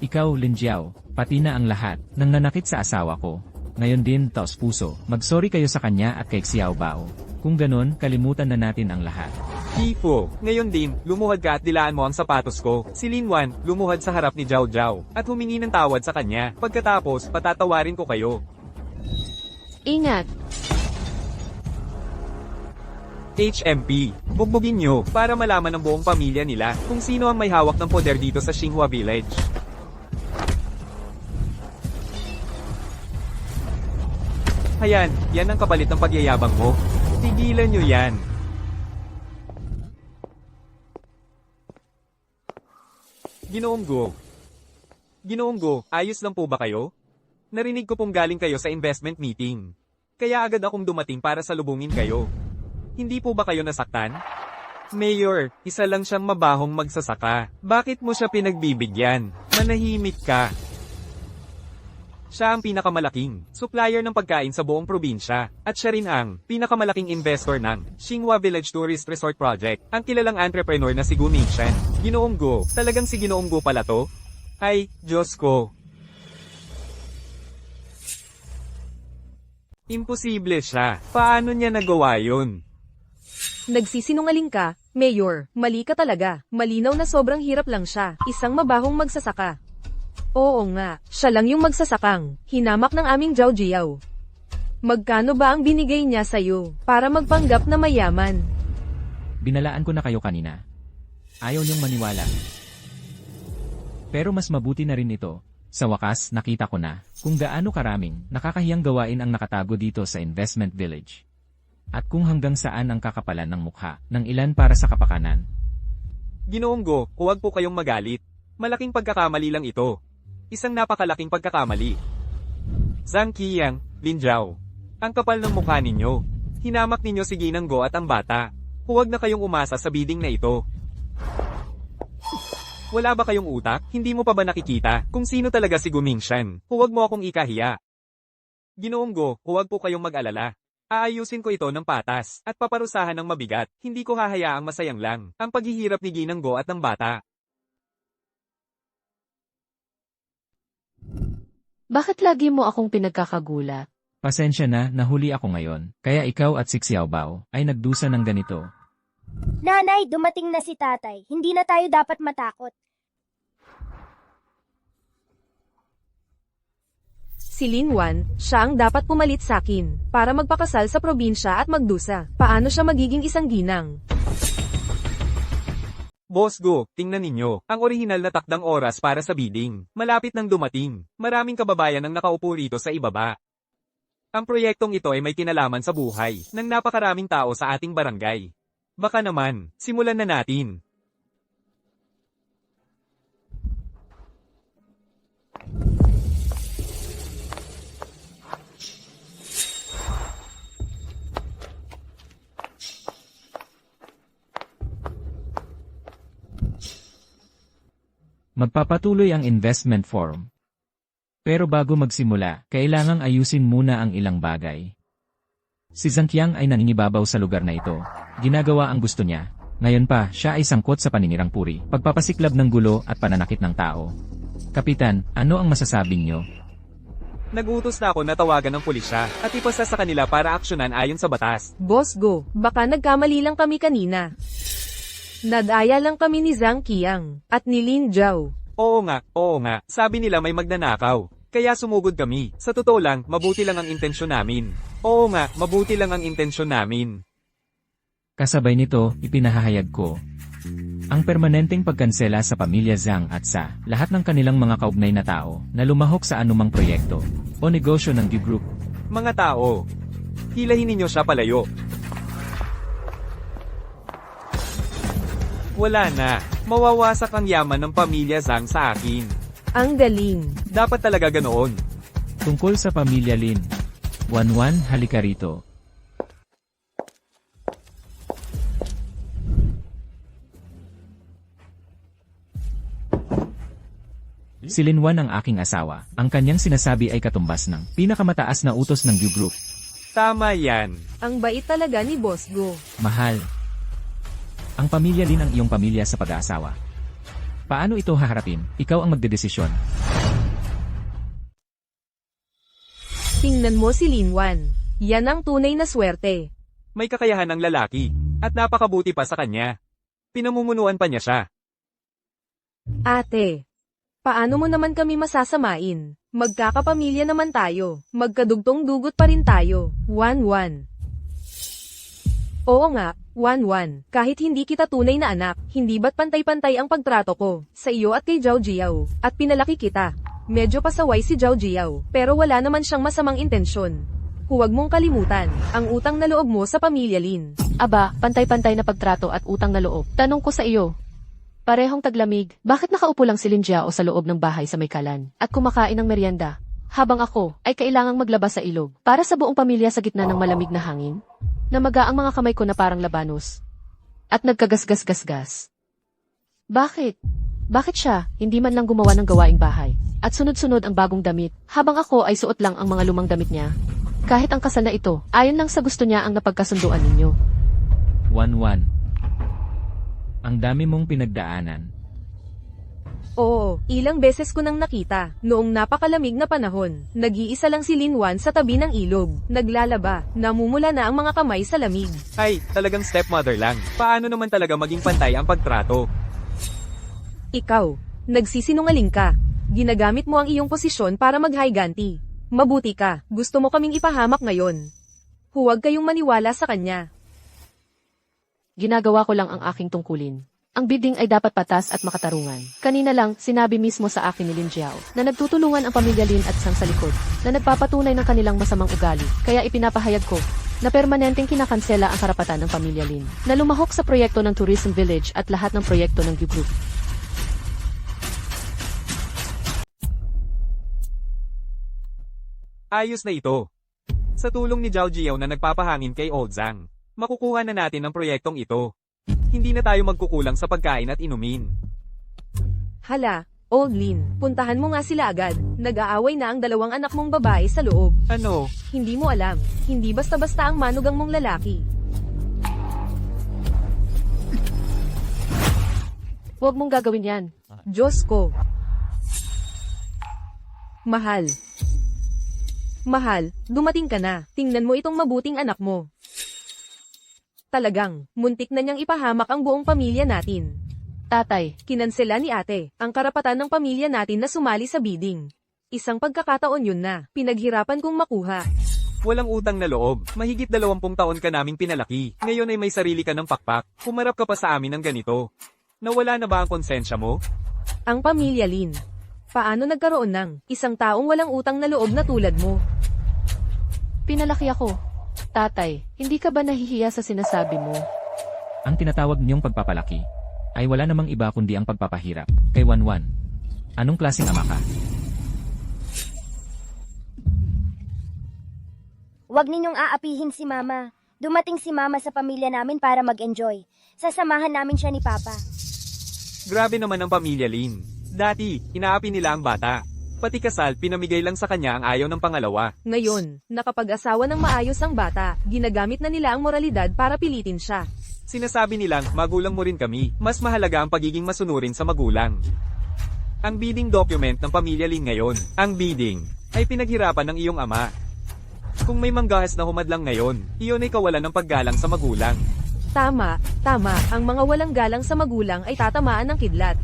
Ikaw, Lin Jiao, pati na ang lahat ng nanakit sa asawa ko. Ngayon din, taos puso, mag-sorry kayo sa kanya at kay Xiao Bao. Kung ganon, kalimutan na natin ang lahat. Tipo, ngayon din, lumuhad ka at dilaan mo ang sapatos ko. Si Lin Wan, lumuhad sa harap ni Zhao Zhao, at humingi ng tawad sa kanya. Pagkatapos, patatawarin ko kayo. Ingat! HMP, bugbugin nyo, para malaman ng buong pamilya nila kung sino ang may hawak ng poder dito sa Xinhua Village. Ayan, yan ang kapalit ng pagyayabang mo. Tigilan nyo yan. Ginoong Go. Ginoong Go, ayos lang po ba kayo? Narinig ko pong galing kayo sa investment meeting. Kaya agad akong dumating para salubungin kayo. Hindi po ba kayo nasaktan? Mayor, isa lang siyang mabahong magsasaka. Bakit mo siya pinagbibigyan? Manahimik ka. Siya ang pinakamalaking supplier ng pagkain sa buong probinsya, at siya rin ang pinakamalaking investor ng Xinhua Village Tourist Resort Project, ang kilalang entrepreneur na si Gu Mingshan. Ginoong Go, talagang si Ginoong Go pala to? Ay, Diyos ko. Imposible siya. Paano niya nagawa yun? Nagsisinungaling ka, Mayor. Mali ka talaga. Malinaw na sobrang hirap lang siya. Isang mabahong magsasaka. Oo nga, siya lang yung magsasakang hinamak ng aming Zhao Jiao. Magkano ba ang binigay niya sa'yo para magpanggap na mayaman? Binalaan ko na kayo kanina. Ayaw niyong maniwala. Pero mas mabuti na rin ito. Sa wakas, nakita ko na kung gaano karaming nakakahiyang gawain ang nakatago dito sa investment village. At kung hanggang saan ang kakapalan ng mukha ng ilan para sa kapakanan. Ginoong Go, huwag po kayong magalit. Malaking pagkakamali lang ito. Isang napakalaking pagkakamali. Zhang Qiang, Lin Zhao. Ang kapal ng mukha ninyo. Hinamak ninyo si Ginang Go at ang bata. Huwag na kayong umasa sa bidding na ito. Wala ba kayong utak? Hindi mo pa ba nakikita kung sino talaga si Gu Mingshan? Huwag mo akong ikahiya. Ginoong Go, huwag po kayong mag-alala. Aayusin ko ito ng patas, at paparusahan ng mabigat. Hindi ko hahayaang masayang lang ang paghihirap ni Ginang Go at ng bata. Bakit lagi mo akong pinagkakagulat? Pasensya na, nahuli ako ngayon. Kaya ikaw at si Xiaobao ay nagdusa ng ganito. Nanay, dumating na si tatay. Hindi na tayo dapat matakot. Si Lin Wan, siya ang dapat pumalit sa akin para magpakasal sa probinsya at magdusa. Paano siya magiging isang ginang? Boss Go, tingnan ninyo, ang orihinal na takdang oras para sa bidding. Malapit nang dumating. Maraming kababayan ang nakaupo rito sa ibaba. Ang proyektong ito ay may kinalaman sa buhay ng napakaraming tao sa ating barangay. Baka naman, simulan na natin. Magpapatuloy ang investment forum. Pero bago magsimula, kailangang ayusin muna ang ilang bagay. Si Zhang Qiang ay nangingibabaw sa lugar na ito. Ginagawa ang gusto niya. Ngayon pa, siya ay sangkot sa paninirang puri, pagpapasiklab ng gulo at pananakit ng tao. Kapitan, ano ang masasabi niyo? Nagutos na ako na tawagan ng pulisya at ipasa sa kanila para aksyonan ayon sa batas. Boss Go, baka nagkamali lang kami kanina. Nadaya lang kami ni Zhang Qiang at ni Lin Zhao. Oo nga, sabi nila may magnanakaw. Kaya sumugod kami. Sa totoo lang, mabuti lang ang intensyon namin. Oo nga, mabuti lang ang intensyon namin. Kasabay nito, ipinahahayag ko ang permanenteng pagkansela sa pamilya Zhang at sa lahat ng kanilang mga kaugnay na tao na lumahok sa anumang proyekto o negosyo ng G-Group. Mga tao, hilahin ninyo siya palayo. Wala na. Mawawasak ang yaman ng pamilya Zhang sa akin. Ang galing. Dapat talaga ganoon. Tungkol sa pamilya Lin. Wanwan, halika rito. Si Lin Wan ang aking asawa. Ang kanyang sinasabi ay katumbas ng pinakamataas na utos ng Yu-Group. Tama yan. Ang bait talaga ni Boss Go. Mahal. Ang pamilya Lin ang iyong pamilya sa pag-aasawa. Paano ito haharapin? Ikaw ang magdedesisyon. Tingnan mo si Lin Wan. Yan ang tunay na swerte. May kakayahan ng lalaki, at napakabuti pa sa kanya. Pinamumunuan pa niya siya. Ate, paano mo naman kami masasamain? Magkakapamilya naman tayo. Magkadugtong dugot pa rin tayo. 1-1. Oo nga, 1-1. Kahit hindi kita tunay na anak, hindi ba't pantay-pantay ang pagtrato ko sa iyo at kay Zhao Jiao, at pinalaki kita. Medyo pasaway si Zhao Jiao, pero wala naman siyang masamang intensyon. Huwag mong kalimutan, ang utang na loob mo sa pamilya Lin. Aba, pantay-pantay na pagtrato at utang na loob. Tanong ko sa iyo. Parehong taglamig, bakit nakaupo lang si Lin Jiao sa loob ng bahay sa may kalan, at kumakain ng merienda, habang ako ay kailangang maglabas sa ilog, para sa buong pamilya sa gitna ng malamig na hangin? Namaga ang mga kamay ko na parang labanos. At nagkagasgas-gasgas. Bakit? Bakit siya, hindi man lang gumawa ng gawaing bahay, at sunod-sunod ang bagong damit, habang ako ay suot lang ang mga lumang damit niya? Kahit ang kasal na ito, ayon lang sa gusto niya ang napagkasunduan ninyo. 1-1. Ang dami mong pinagdaanan. Oo, ilang beses ko nang nakita, noong napakalamig na panahon, nag-iisa lang si Lin Wan sa tabi ng ilog, naglalaba, namumula na ang mga kamay sa lamig. Ay, talagang stepmother lang. Paano naman talaga maging pantay ang pagtrato? Ikaw, nagsisinungaling ka. Ginagamit mo ang iyong posisyon para mag-higanti. Mabuti ka, gusto mo kaming ipahamak ngayon. Huwag kayong maniwala sa kanya. Ginagawa ko lang ang aking tungkulin. Ang bidding ay dapat patas at makatarungan. Kanina lang, sinabi mismo sa akin ni Lin Jiao na nagtutulungan ang pamilya Lin at Sang sa likod, na nagpapatunay ng kanilang masamang ugali. Kaya ipinapahayag ko na permanenteng kinakansela ang karapatan ng pamilya Lin, na lumahok sa proyekto ng Tourism Village at lahat ng proyekto ng Yu Group. Ayos na ito. Sa tulong ni Zhao Jiao na nagpapahangin kay Old Zhang, makukuha na natin ang proyektong ito. Hindi na tayo magkukulang sa pagkain at inumin. Hala, Old Lin, puntahan mo nga sila agad. Nag-aaway na ang dalawang anak mong babae sa loob. Ano? Hindi mo alam, hindi basta-basta ang manugang mong lalaki. Huwag mong gagawin yan. Diyos ko. Mahal. Mahal, dumating ka na. Tingnan mo itong mabuting anak mo. Talagang, muntik na niyang ipahamak ang buong pamilya natin. Tatay, Kinansela ni ate, ang karapatan ng pamilya natin na sumali sa bidding. Isang pagkakataon yun na, pinaghirapan kong makuha. Walang utang na loob. Mahigit 20 taon ka naming pinalaki. Ngayon ay may sarili ka ng pakpak. Humarap ka pa sa amin ng ganito. Nawala na ba ang konsensya mo? Ang pamilya Lin. Paano nagkaroon ng isang taong walang utang na loob na tulad mo? pinalaki ako. Tatay, hindi ka ba nahihiya sa sinasabi mo? Ang tinatawag niyong pagpapalaki ay wala namang iba kundi ang pagpapahirap kay Wanwan. Anong klaseng ama ka? Huwag ninyong aapihin si Mama. Dumating si Mama sa pamilya namin para mag-enjoy. Sasamahan namin siya ni Papa. Grabe naman ang pamilya Lin. Dati, inaapi nila ang bata. Pati kasal, pinamigay lang sa kanya ang ayaw ng pangalawa. Ngayon, nakapag-asawa ng maayos ang bata, ginagamit na nila ang moralidad para pilitin siya. Sinasabi nilang, magulang mo rin kami. Mas mahalaga ang pagiging masunurin sa magulang. Ang bidding document ng pamilya Lin ngayon, ang bidding, ay pinaghirapan ng iyong ama. Kung may manggahas na humadlang ngayon, iyon ay kawalan ng paggalang sa magulang. Tama, tama, ang mga walang galang sa magulang ay tatamaan ng kidlat.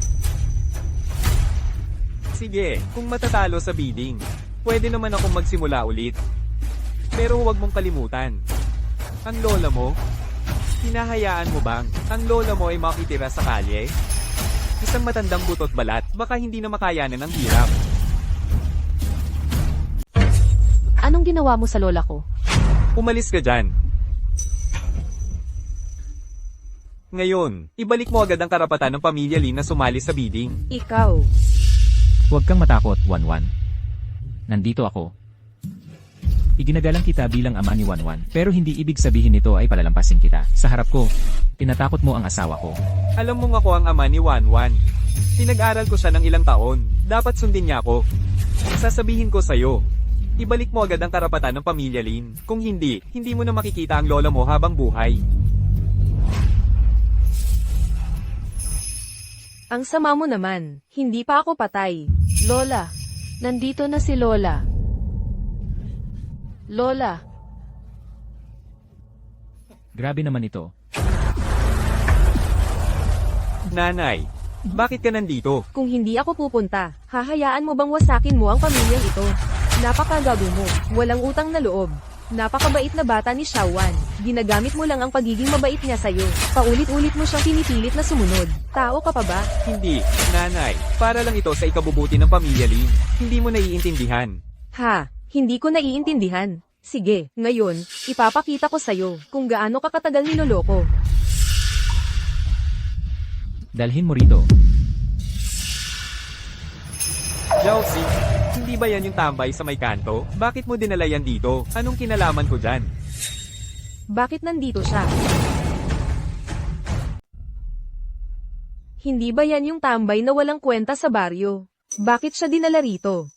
Sige, kung matatalo sa bidding, pwede naman akong magsimula ulit. Pero huwag mong kalimutan. Ang lola mo, hinahayaan mo bang ang lola mo ay makitira sa kalye? Isang matandang butot balat, baka hindi na makayanan ng hirap. Anong ginawa mo sa lola ko? Umalis ka dyan. Ngayon, ibalik mo agad ang karapatan ng pamilya Lin na sumali sa bidding. Ikaw, Huwag kang matakot, Wanwan. Nandito ako. Iginagalang kita bilang ama ni Wanwan, pero hindi ibig sabihin nito ay palalampasin kita. Sa harap ko, tinatakot mo ang asawa ko. Alam mong ako ang ama ni Wanwan. Pinag-aral ko siya ng ilang taon. Dapat sundin niya ako. Sasabihin ko sa'yo, ibalik mo agad ang karapatan ng pamilya Lin. Kung hindi, hindi mo na makikita ang lola mo habang buhay. ang sama mo naman, hindi pa ako patay. Lola, nandito na si Lola. Lola, Grabe naman ito. Nanay, bakit ka nandito? Kung hindi ako pupunta, hahayaan mo bang wasakin mo ang pamilyang ito? Napakagago mo, walang utang na loob. Napakabait na bata ni Xiaowan. Ginagamit mo lang ang pagiging mabait niya sa'yo. Paulit-ulit mo siyang pinipilit na sumunod. Tao ka pa ba? Hindi, nanay. Para lang ito sa ikabubuti ng pamilya Lin. Hindi mo naiintindihan. Ha, hindi ko naiintindihan. Sige, ngayon, ipapakita ko sa'yo kung gaano ka katagal niloloko. Dalhin mo rito. Josie, hindi ba yan yung tambay sa may kanto? Bakit mo dinala yan dito? Anong kinalaman ko dyan? Bakit nandito siya? Hindi ba yan yung tambay na walang kwenta sa baryo? Bakit siya dinala rito?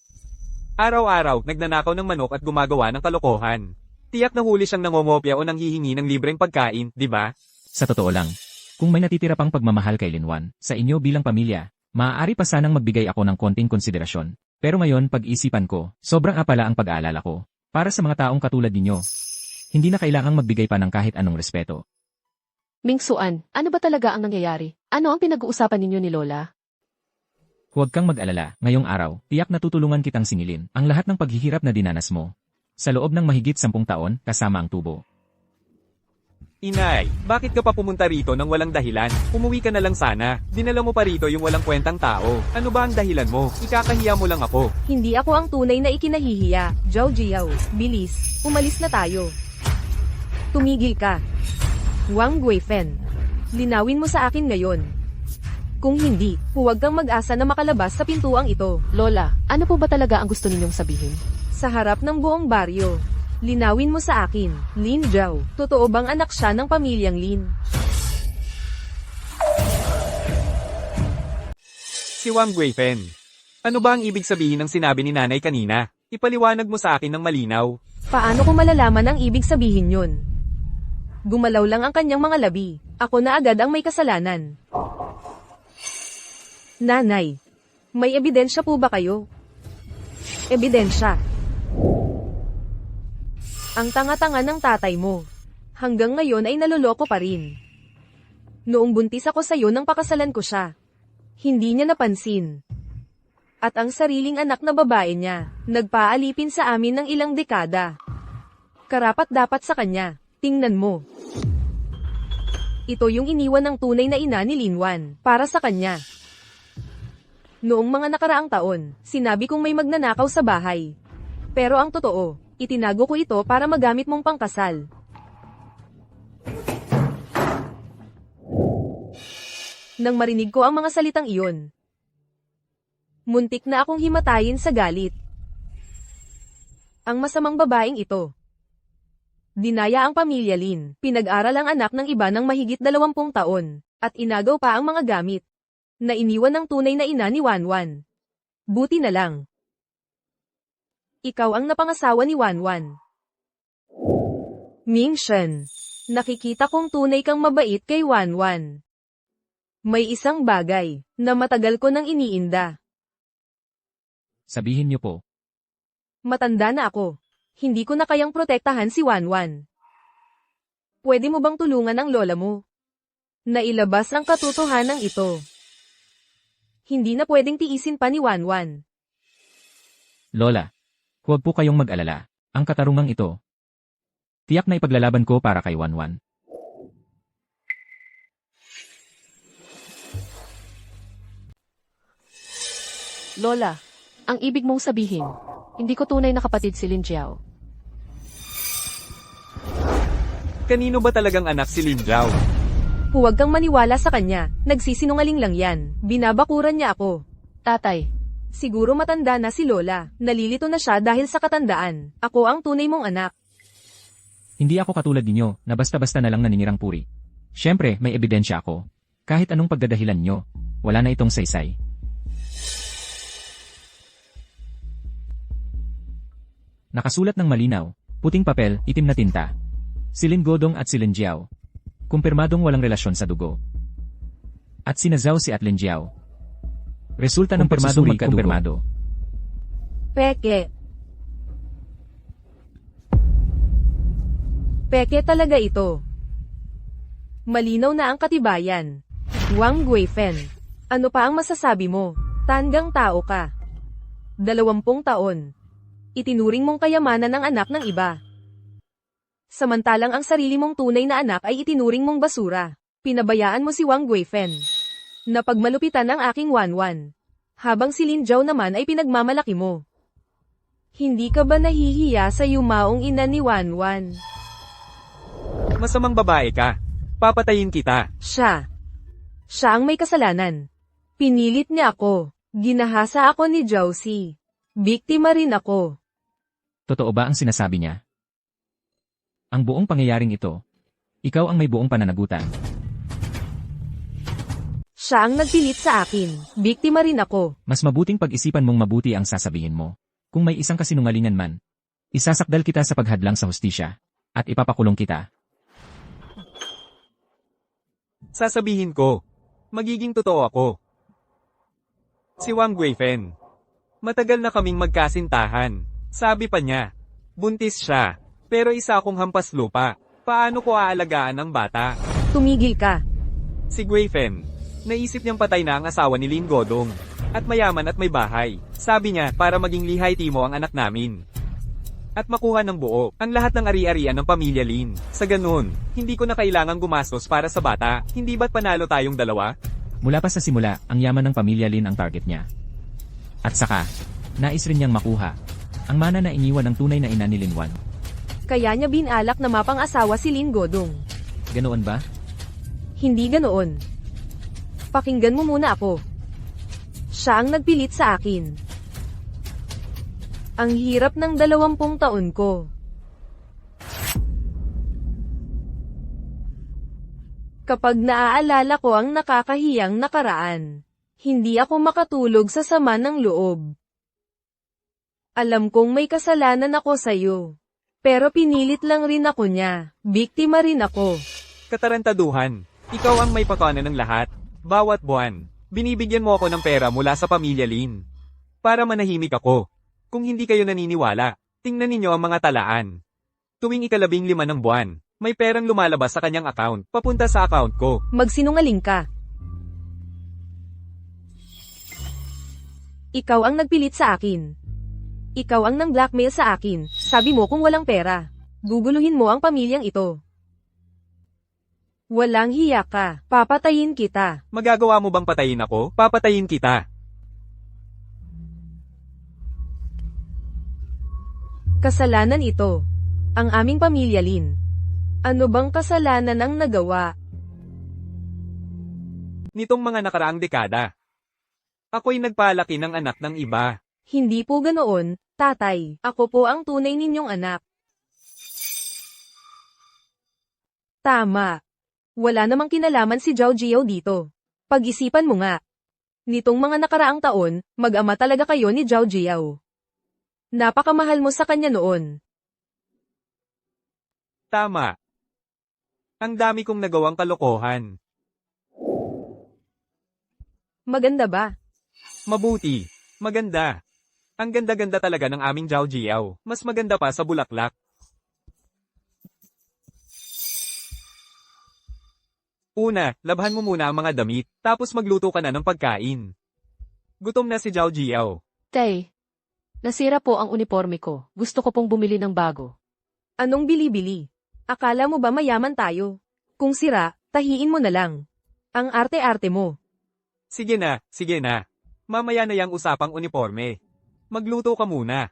Araw-araw, nagnanakaw ng manok at gumagawa ng kalokohan. Tiyak na huli siyang nangongopya o nanghihingi ng libreng pagkain, di ba? Sa totoo lang, kung may natitira pang pagmamahal kay Linwan, sa inyo bilang pamilya, maaari pa sanang magbigay ako ng konting konsiderasyon. Pero ngayon pag-isipan ko, sobrang apala ang pag-aalala ko. Para sa mga taong katulad ninyo, hindi na kailangang magbigay pa ng kahit anong respeto. Mingsuan, ano ba talaga ang nangyayari? Ano ang pinag-uusapan ninyo ni Lola? Huwag kang mag-alala, ngayong araw, tiyak na tutulungan kitang singilin ang lahat ng paghihirap na dinanas mo. Sa loob ng mahigit 10 taon, kasama ang tubo. Inay, bakit ka pa pumunta rito nang walang dahilan? Umuwi ka na lang sana. Dinala mo pa rito yung walang kwentang tao. Ano ba ang dahilan mo? Ikakahiya mo lang ako. Hindi ako ang tunay na ikinahihiya. Zhao Jiao, bilis, umalis na tayo. Tumigil ka. Wang Guifen. Linawin mo sa akin ngayon. Kung hindi, huwag kang mag-asa na makalabas sa pintuang ito. Lola, ano po ba talaga ang gusto ninyong sabihin? Sa harap ng buong baryo. Linawin mo sa akin, Lin Zhao. Totoo bang anak siya ng pamilyang Lin? Si Wang Guifen. Ano ba ang ibig sabihin ng sinabi ni nanay kanina? Ipaliwanag mo sa akin ng malinaw. Paano ko malalaman ang ibig sabihin yun? Gumalaw lang ang kanyang mga labi. Ako na agad ang may kasalanan. Nanay, may ebidensya po ba kayo? Ebidensya. Ang tanga-tanga ng tatay mo. Hanggang ngayon ay naloloko pa rin. Noong buntis ako sa'yo nang pakasalan ko siya. Hindi niya napansin. At ang sariling anak na babae niya, nagpaalipin sa amin ng ilang dekada. Karapat dapat sa kanya, tingnan mo. Ito yung iniwan ng tunay na ina ni Linwan, para sa kanya. Noong mga nakaraang taon, sinabi kong may magnanakaw sa bahay. Pero ang totoo, itinago ko ito para magamit mong pangkasal. Nang marinig ko ang mga salitang iyon, muntik na akong himatayin sa galit. Ang masamang babaeng ito. Dinaya ang pamilya Lin, pinag-aral ang anak ng iba ng mahigit 20 taon, at inagaw pa ang mga gamit na iniwan ng tunay na ina ni Wanwan. Buti na lang. Ikaw ang napangasawa ni Wanwan. Mingshen, nakikita kong tunay kang mabait kay Wanwan. May isang bagay na matagal ko nang iniinda. Sabihin niyo po. Matanda na ako. Hindi ko na kayang protektahan si Wanwan. Pwede mo bang tulungan ang lola mo? Nailabas ang katotohanan ito. Hindi na pwedeng tiisin pa ni Wanwan. Lola, huwag po kayong mag-alala. Ang katarungang ito, tiyak na ipaglalaban ko para kay Wanwan. Lola, ang ibig mong sabihin, hindi ko tunay na kapatid si Lin Jiao. Kanino ba talagang anak si Lin Zhao? Huwag kang maniwala sa kanya, nagsisinungaling lang yan, binabakuran niya ako. Tatay, Siguro matanda na si Lola, nalilito na siya dahil sa katandaan. Ako ang tunay mong anak. Hindi ako katulad ninyo na basta-basta na lang naninirang puri. Siyempre, may ebidensya ako. Kahit anong pagdadahilan nyo, wala na itong saysay. Nakasulat ng malinaw, puting papel, itim na tinta. Si Lin Godong at si Lin Jiao. Kumpirmadong walang relasyon sa dugo. At sina Zhao si at Lin Jiao. Resulta ng pirmadong magkadugo. Peke. Peke talaga ito. Malinaw na ang katibayan. Wang Guifen. Ano pa ang masasabi mo? Tandang tao ka. 20 taon. Itinuring mong kayamanan ng anak ng iba. Samantalang ang sarili mong tunay na anak ay itinuring mong basura. Pinabayaan mo si Wang Guifen. Napagmalupitan ang aking Wanwan. Habang si Lin Zhao naman ay pinagmamalaki mo. Hindi ka ba nahihiya sa yumaong ina ni Wanwan? Masamang babae ka. Papatayin kita. Siya. Siya ang may kasalanan. Pinilit niya ako. Ginahasa ako ni Josie. Biktima rin ako. Totoo ba ang sinasabi niya? Ang buong pangyayaring ito, ikaw ang may buong pananagutan. Siya ang nagpilit sa akin. Biktima rin ako. Mas mabuting pag-isipan mong mabuti ang sasabihin mo. Kung may isang kasinungalingan man, isasakdal kita sa paghadlang sa hustisya, at ipapakulong kita. Sasabihin ko. Magiging totoo ako. Si Wang Guifen. Matagal na kaming magkasintahan. Sabi pa niya. Buntis siya. Pero isa akong hampas lupa. Paano ko aalagaan ang bata? Tumigil ka. Si Guifen. Naisip niyang patay na ang asawa ni Lin Godong. At mayaman at may bahay. Sabi niya para maging lihay timo ang anak namin. At makuha ng buo ang lahat ng ari-arian ng pamilya Lin. Sa ganun, hindi ko na kailangang gumastos para sa bata. Hindi ba't panalo tayong dalawa? Mula pa sa simula, ang yaman ng pamilya Lin ang target niya. At saka, nais rin niyang makuha ang mana na iniwan ng tunay na ina ni Linwan. Kaya niya binalak na mapang-asawa si Lin Godong. Ganoon ba? Hindi ganoon. Pakinggan mo muna ako. Siya ang nagpilit sa akin. Ang hirap ng 20 taon ko. Kapag naaalala ko ang nakakahiyang nakaraan, hindi ako makatulog sa sama ng loob. Alam kong may kasalanan ako sa'yo. Pero pinilit lang rin ako niya. Biktima rin ako. Katarantaduhan. Ikaw ang may pakana ng lahat. Bawat buwan, binibigyan mo ako ng pera mula sa pamilya Lin. Para manahimik ako. Kung hindi kayo naniniwala, tingnan ninyo ang mga talaan. Tuwing ika-15 ng buwan, may perang lumalabas sa kanyang account, papunta sa account ko. Magsinungaling ka. Ikaw ang nagpilit sa akin. Ikaw ang nang-blackmail sa akin. Sabi mo kung walang pera, guguluhin mo ang pamilyang ito. Walang hiya ka. Papatayin kita. Magagawa mo bang patayin ako? Papatayin kita. Kasalanan ito. Ang aming pamilya Lin. Ano bang kasalanan ang nagawa? Nitong mga nakaraang dekada, ako'y nagpalaki ng anak ng iba. Hindi po ganoon, tatay. Ako po ang tunay ninyong anak. Tama. Wala namang kinalaman si Zhao Jiao dito. Pag-isipan mo nga. Nitong mga nakaraang taon, mag-ama talaga kayo ni Zhao Jiao. Napakamahal mo sa kanya noon. Tama. Ang dami kong nagawang kalokohan. Maganda ba? Mabuti. Maganda. Ang ganda-ganda talaga ng aming Zhao Jiao. Mas maganda pa sa bulaklak. Una, labhan mo muna ang mga damit, tapos magluto ka na ng pagkain. Gutom na si Zhao Jiao. Tay, nasira po ang uniforme ko. Gusto ko pong bumili ng bago. Anong bili-bili? Akala mo ba mayaman tayo? Kung sira, tahiin mo na lang. Ang arte-arte mo. Sige na, sige na. Mamaya na yang usapang uniforme. Magluto ka muna.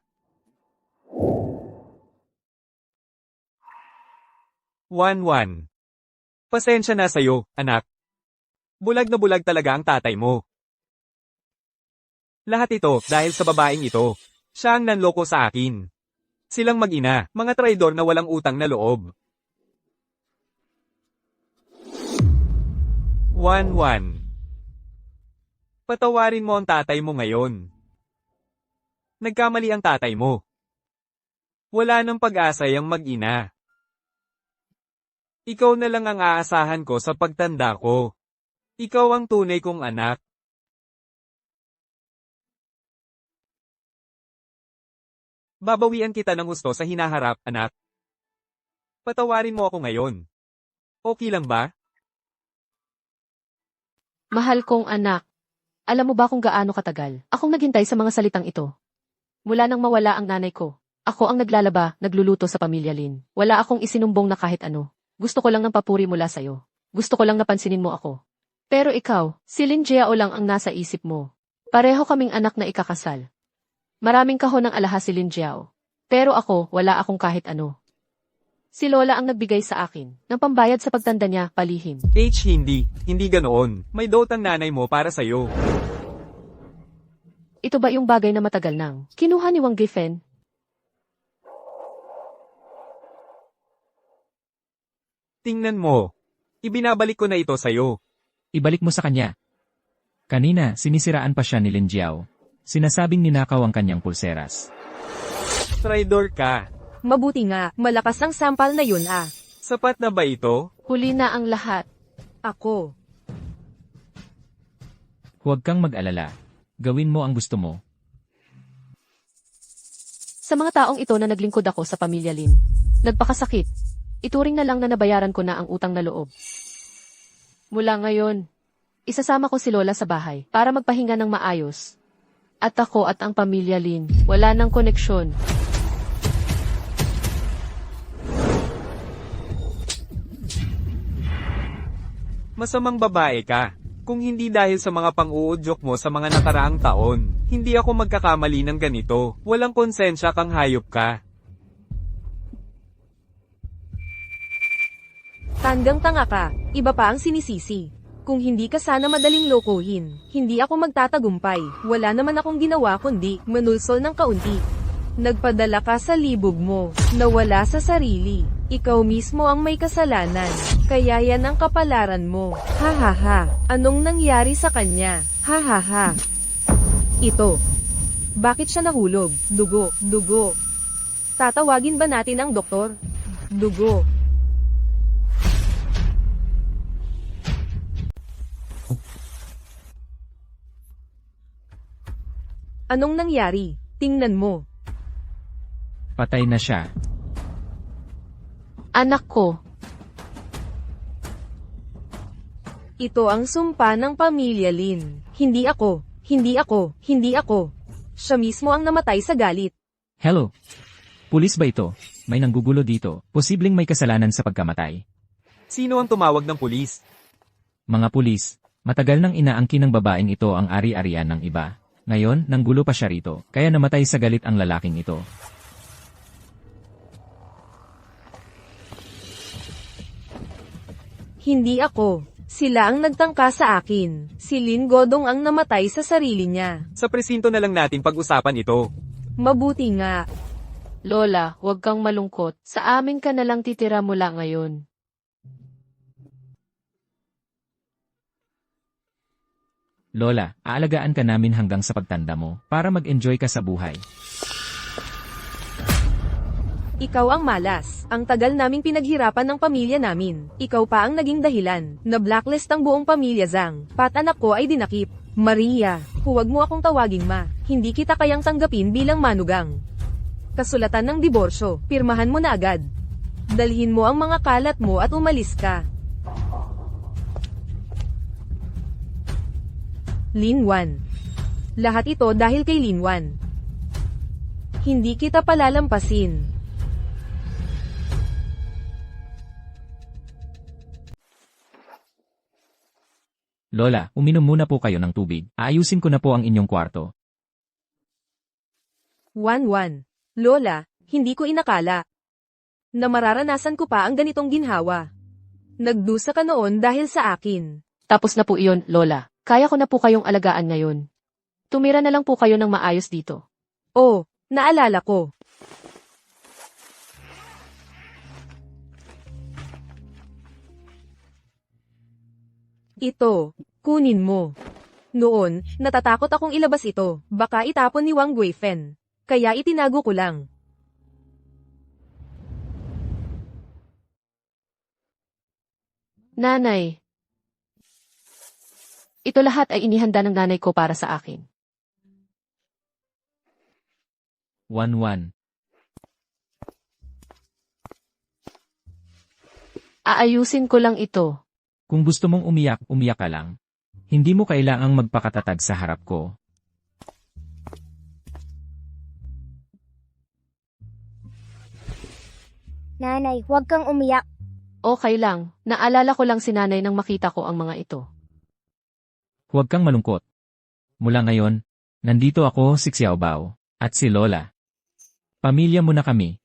Wan. Pasensya na sa'yo, anak. Bulag na bulag talaga ang tatay mo. Lahat ito dahil sa babaeng ito. Siya ang nanloko sa akin. Silang mag-ina, mga traidor na walang utang na loob. Wan. Patawarin mo ang tatay mo ngayon. Nagkamali ang tatay mo. Wala nang pag-asa yang mag-ina. Ikaw na lang ang aasahan ko sa pagtanda ko. Ikaw ang tunay kong anak. Babawian kita ng gusto sa hinaharap, anak. Patawarin mo ako ngayon. Okay lang ba? Mahal kong anak. Alam mo ba kung gaano katagal akong naghintay sa mga salitang ito? Mula nang mawala ang nanay ko, ako ang naglalaba, nagluluto sa pamilya Lin. Wala akong isinumbong na kahit ano. Gusto ko lang ng papuri mula sa'yo. Gusto ko lang napansinin mo ako. Pero ikaw, si Lin Jiao lang ang nasa isip mo. Pareho kaming anak na ikakasal. Maraming kahon ng alahas si Lin Jiao. Pero ako, wala akong kahit ano. Si Lola ang nagbigay sa akin ng pambayad sa pagtanda niya, palihim. Hindi. Hindi ganoon. May dot ang nanay mo para sa'yo. Ito ba yung bagay na matagal nang kinuha ni Wang Gifen? Tingnan mo. Ibinabalik ko na ito sa'yo. Ibalik mo sa kanya. Kanina, sinisiraan pa siya ni Lin Jiao. Sinasabing ninakaw ang kanyang pulseras. Traidor ka. Mabuti nga, malakas ang sampal na yun ah. Sapat na ba ito? Huli na ang lahat. Ako. Huwag kang mag-alala. Gawin mo ang gusto mo. Sa mga taong ito na naglingkod ako sa pamilya Lin, nagpakasakit. Ituring na lang na nabayaran ko na ang utang na loob. Mula ngayon, isasama ko si Lola sa bahay para magpahinga ng maayos. At ako at ang pamilya Lin, wala ng koneksyon. Masamang babae ka. Kung hindi dahil sa mga pang-uudyok mo sa mga nakaraang taon, hindi ako magkakamali ng ganito. Walang konsensya kang hayop ka. Tandang-tanga ka, iba pa ang sinisisi. Kung hindi ka sana madaling lokohin, hindi ako magtatagumpay. Wala naman akong ginawa kundi manulsol ng kaunti. Nagpadala ka sa libog mo, nawala sa sarili. Ikaw mismo ang may kasalanan, kaya yan ang kapalaran mo. Ha ha ha, anong nangyari sa kanya? Ha ha ha. Ito. Bakit siya nahulog? Dugo, dugo. Tatawagin ba natin ang doktor? Dugo. Anong nangyari? Tingnan mo. Patay na siya. Anak ko, Ito ang sumpa ng pamilya Lin. Hindi ako, hindi ako, hindi ako. Siya mismo ang namatay sa galit. Hello? Pulis ba ito? May nanggugulo dito. Posibleng may kasalanan sa pagkamatay. Sino ang tumawag ng pulis? Mga pulis, matagal nang inaangkin ng babaeng ito ang ari-arian ng iba. Ngayon, nanggulo pa siya rito, kaya namatay sa galit ang lalaking ito. Hindi ako. Sila ang nagtangka sa akin. Si Lin Godong ang namatay sa sarili niya. Sa presinto na lang natin pag-usapan ito. Mabuti nga. Lola, huwag kang malungkot. Sa amin ka na lang titira mula ngayon. Lola, aalagaan ka namin hanggang sa pagtanda mo, para mag-enjoy ka sa buhay. Ikaw ang malas. Ang tagal naming pinaghirapan ng pamilya namin. Ikaw pa ang naging dahilan. Na-blacklist ang buong pamilya Zhang. Pat anak ko ay dinakip. Maria, huwag mo akong tawaging ma. Hindi kita kayang tanggapin bilang manugang. Kasulatan ng diborsyo, pirmahan mo na agad. Dalhin mo ang mga kalat mo at umalis ka. Lin Wan. Lahat ito dahil kay Lin Wan. Hindi kita palalampasin. Lola, uminom muna po kayo ng tubig. Aayusin ko na po ang inyong kwarto. Wan. Lola, hindi ko inakala na mararanasan ko pa ang ganitong ginhawa. Nagdusa ka noon dahil sa akin. Tapos na po iyon, Lola. Kaya ko na po kayong alagaan ngayon. Tumira na lang po kayo ng maayos dito. Oh, naalala ko. Ito, kunin mo. Noon, natatakot akong ilabas ito, baka itapon ni Wang Guifen. Kaya itinago ko lang. Nanay. Ito lahat ay inihanda ng nanay ko para sa akin. 1-1. Aayusin ko lang ito. Kung gusto mong umiyak, umiyak ka lang. Hindi mo kailangang magpakatatag sa harap ko. Nanay, huwag kang umiyak. Okay lang, naalala ko lang si nanay nang makita ko ang mga ito. Huwag kang malungkot. Mula ngayon, nandito ako, si Xiaobao, at si Lola. Pamilya mo na kami.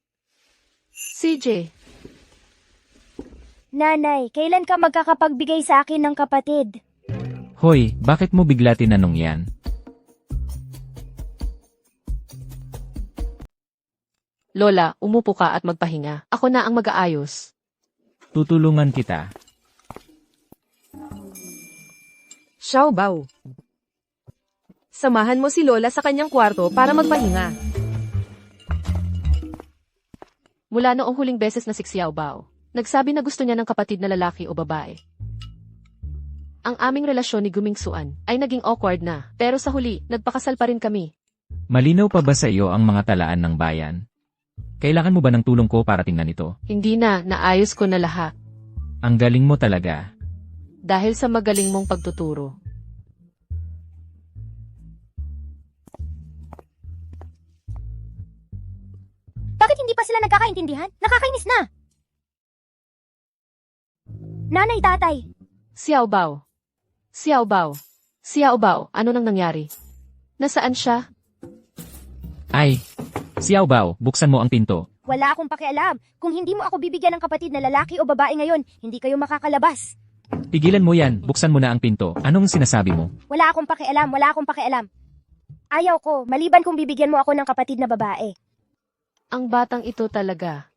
CJ, Nanay, kailan ka magkakapagbigay sa akin ng kapatid? Hoy, bakit mo bigla tinanong yan? Lola, umupo ka at magpahinga. Ako na ang mag-aayos. Tutulungan kita. Xiaobao. Samahan mo si Lola sa kanyang kwarto para magpahinga. Mula noong huling beses na si Xiaobao, nagsabi na gusto niya ng kapatid na lalaki o babae. Ang aming relasyon ni Guming Suan ay naging awkward na, pero sa huli, nagpakasal pa rin kami. Malinaw pa ba sa iyo ang mga talaan ng bayan? Kailangan mo ba ng tulong ko para tingnan ito? Hindi na, naayos ko na lahat. Ang galing mo talaga. Dahil sa magaling mong pagtuturo. Bakit hindi pa sila nagkakaintindihan? Nakakainis na! Nanay, tatay, Xiaobao. Xiaobao. Xiaobao, ano nang nangyari? Nasaan siya? Ay, Xiaobao, buksan mo ang pinto. wala akong pakialam. Kung hindi mo ako bibigyan ng kapatid na lalaki o babae ngayon, hindi kayo makakalabas. Tigilan mo yan, buksan mo na ang pinto. Anong sinasabi mo? Wala akong pakialam, wala akong pakialam. Ayaw ko, maliban kung bibigyan mo ako ng kapatid na babae. Ang batang ito talaga.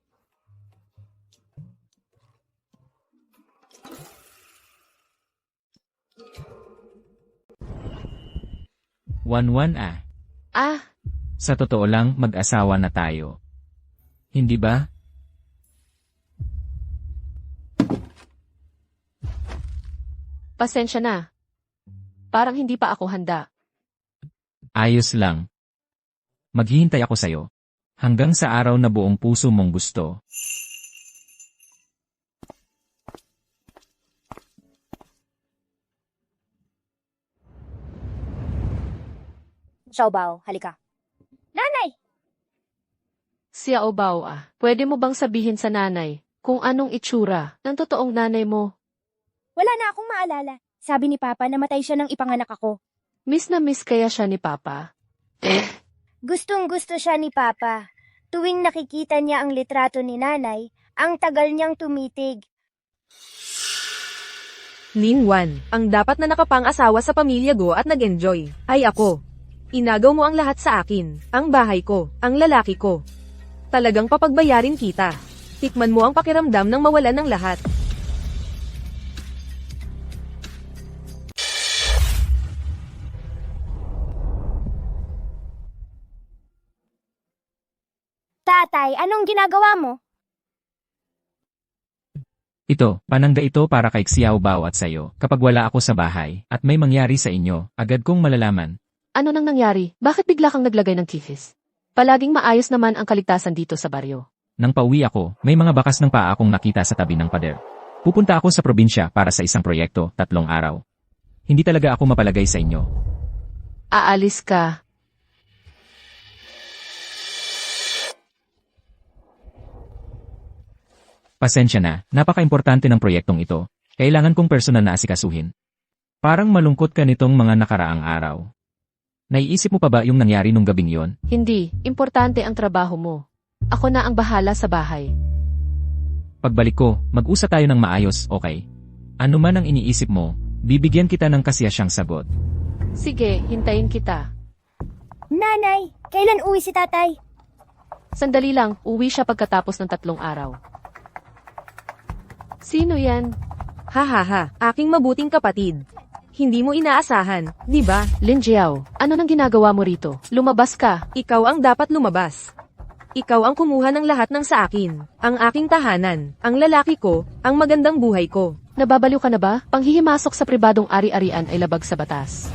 Wan-wan ah. Ah, Sa totoo lang, mag-asawa na tayo. Hindi ba? pasensya na. Parang hindi pa ako handa. Ayos lang. Maghihintay ako sa'yo. Hanggang sa araw na buong puso mong gusto. Xiaobao, halika. Nanay! Xiaobao ah, pwede mo bang sabihin sa nanay kung anong itsura ng totoong nanay mo? Wala na akong maalala. Sabi ni Papa, namatay siya nang ipanganak ako. Miss na miss kaya siya ni Papa? Gustong-gusto siya ni Papa. Tuwing nakikita niya ang litrato ni Nanay, ang tagal niyang tumitig. Ningwan, ang dapat na nakapang-asawa sa pamilya Go at nag-enjoy, ay ako. Inagaw mo ang lahat sa akin, ang bahay ko, ang lalaki ko. Talagang papagbayarin kita. Tikman mo ang pakiramdam ng mawalan ng lahat. Tatay, anong ginagawa mo? Ito, panangga ito para kay Xiaobao at sayo. Kapag wala ako sa bahay, at may mangyari sa inyo, agad kong malalaman. Ano nang nangyari? Bakit bigla kang naglagay ng kihis? Palaging maayos naman ang kaligtasan dito sa baryo. Nang pauwi ako, may mga bakas ng paa akong nakita sa tabi ng pader. Pupunta ako sa probinsya para sa isang proyekto, 3 araw. Hindi talaga ako mapalagay sa inyo. Aalis ka. Pasensya na, napaka-importante ng proyektong ito. Kailangan kong personal na asikasuhin. Parang malungkot ka nitong mga nakaraang araw. Naiisip mo pa ba yung nangyari nung gabing yon? Hindi, importante ang trabaho mo. Ako na ang bahala sa bahay. Pagbalik ko, mag-usap tayo ng maayos, okay? Ano man ang iniisip mo, bibigyan kita ng kasiyasyang sagot. Sige, hintayin kita. Nanay, kailan uwi si tatay? Sandali lang, uwi siya pagkatapos ng 3 araw. Sino yan? Hahaha, aking mabuting kapatid. Hindi mo inaasahan, di ba? Lin Jiao, ano nang ginagawa mo rito? Lumabas ka. Ikaw ang dapat lumabas. Ikaw ang kumuha ng lahat ng sa akin. Ang aking tahanan, ang lalaki ko, ang magandang buhay ko. Nababaliw ka na ba? Panghihimasok sa pribadong ari-arian ay labag sa batas.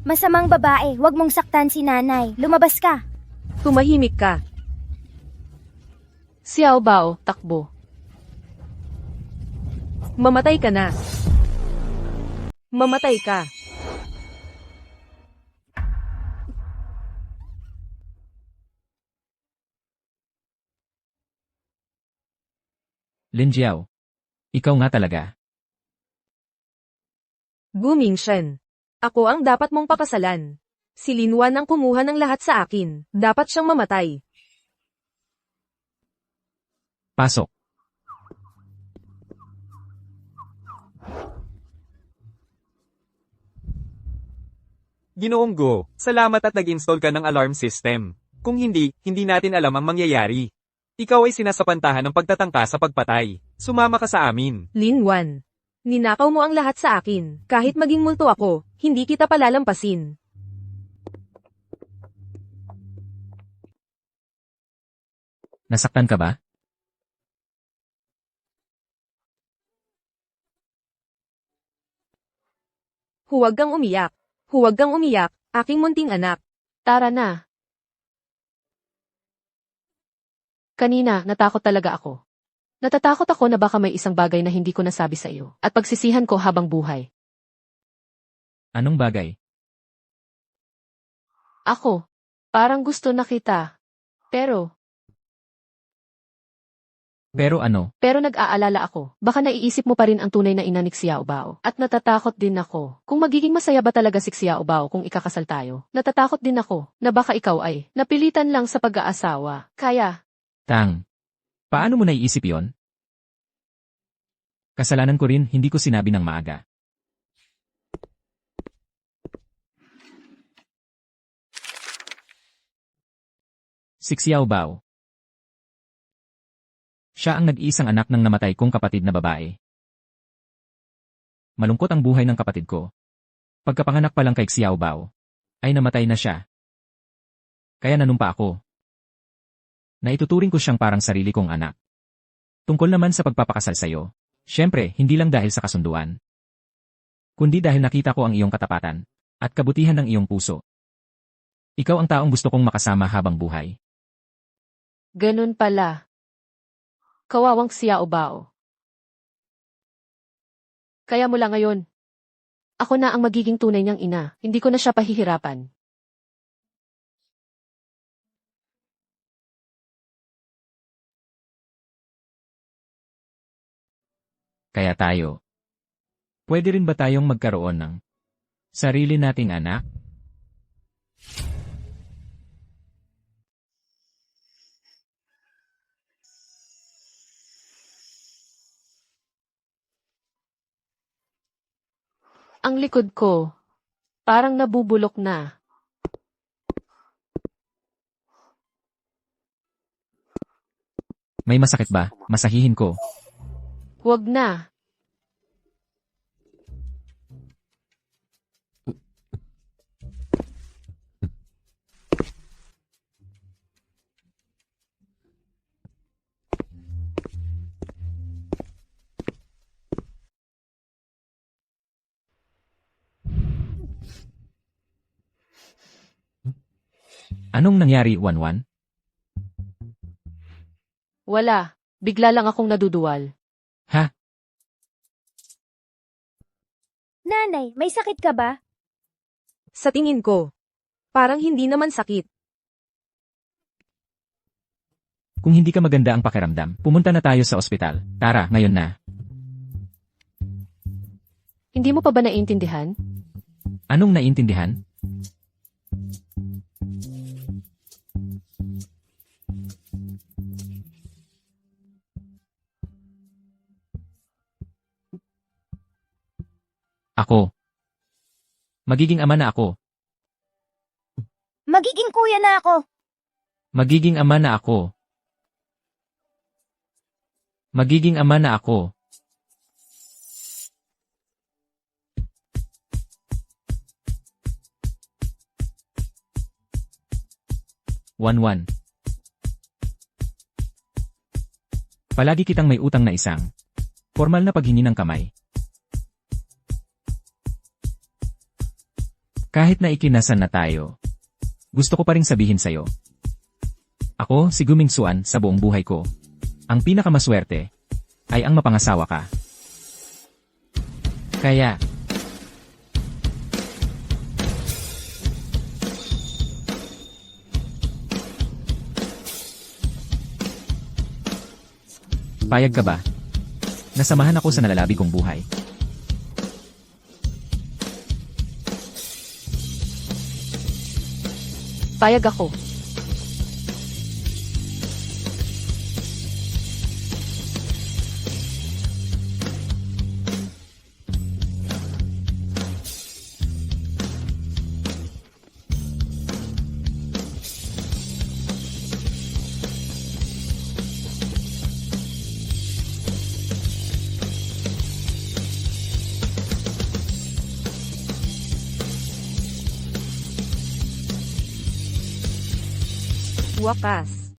Masamang babae, wag mong saktan si Nanay. Lumabas ka. Tumahimik ka. Xiaobao, takbo. Mamatay ka na. Mamatay ka. Lin Jiao. Ikaw nga talaga. Gu Mingshen. Ako ang dapat mong pakasalan. Si Lin Wan ang kumuha ng lahat sa akin. Dapat siyang mamatay. Pasok. Ginoong Go, salamat at nag-install ka ng alarm system. Kung hindi, hindi natin alam ang mangyayari. Ikaw ay sinasapantahan ng pagtatangka sa pagpatay. Sumama ka sa amin. Lin Wan. Ninakaw mo ang lahat sa akin. Kahit maging multo ako, hindi kita palalampasin. Nasaktan ka ba? Huwag kang umiyak. Huwag kang umiyak, aking munting anak. Tara na. Kanina, natakot talaga ako. Natatakot ako na baka may isang bagay na hindi ko nasabi sa iyo, at pagsisihan ko habang buhay. Anong bagay? Ako, parang gusto na kita. Pero Pero nag-aalala ako, baka naiisip mo pa rin ang tunay na ina ni Xiao Bao. At natatakot din ako, kung magiging masaya ba talaga si Xiao Bao kung ikakasal tayo. Natatakot din ako, na baka ikaw ay napilitan lang sa pag-aasawa. Kaya, Tang. Paano mo naiisip yon? Kasalanan ko rin, hindi ko sinabi ng maaga. Si Xiao Bao. Siya ang nag-iisang anak ng namatay kong kapatid na babae. Malungkot ang buhay ng kapatid ko. Pagkapanganak pa lang kay Xiao Bao, ay namatay na siya. Kaya nanumpa ako. Naituturing ko siyang parang sarili kong anak. Tungkol naman sa pagpapakasal sa'yo, syempre hindi lang dahil sa kasunduan. Kundi dahil nakita ko ang iyong katapatan, at kabutihan ng iyong puso. Ikaw ang taong gusto kong makasama habang buhay. ganun pala. Kawawang Xiao Bao. Kaya mula ngayon, ako na ang magiging tunay niyang ina, hindi ko na siya pahihirapan. Kaya tayo. Pwede rin ba tayong magkaroon ng sarili nating anak? Ang likod ko, parang nabubulok na. May masakit ba? Masahihin ko. Huwag na. Anong nangyari, Wanwan? Wala. Bigla lang akong naduduwal. Ha? Nanay, may sakit ka ba? Sa tingin ko, parang hindi naman sakit. Kung hindi ka maganda ang pakiramdam, pumunta na tayo sa ospital. Tara, ngayon na. Hindi mo pa ba naiintindihan? Anong naiintindihan? Ako. Magiging ama na ako. Magiging kuya na ako. Magiging ama na ako. Magiging ama na ako. Wanwan. Palagi kitang may utang na isang formal na paghingi ng kamay. Kahit na ikinasan na tayo, gusto ko pa ring sabihin sa'yo. Ako, si Guming Suan, sa buong buhay ko, ang pinakamaswerte ay ang mapangasawa ka. Kaya, Payag ka ba? Nasamahan ako sa nalalabi kong buhay. Payag ako. Wakas.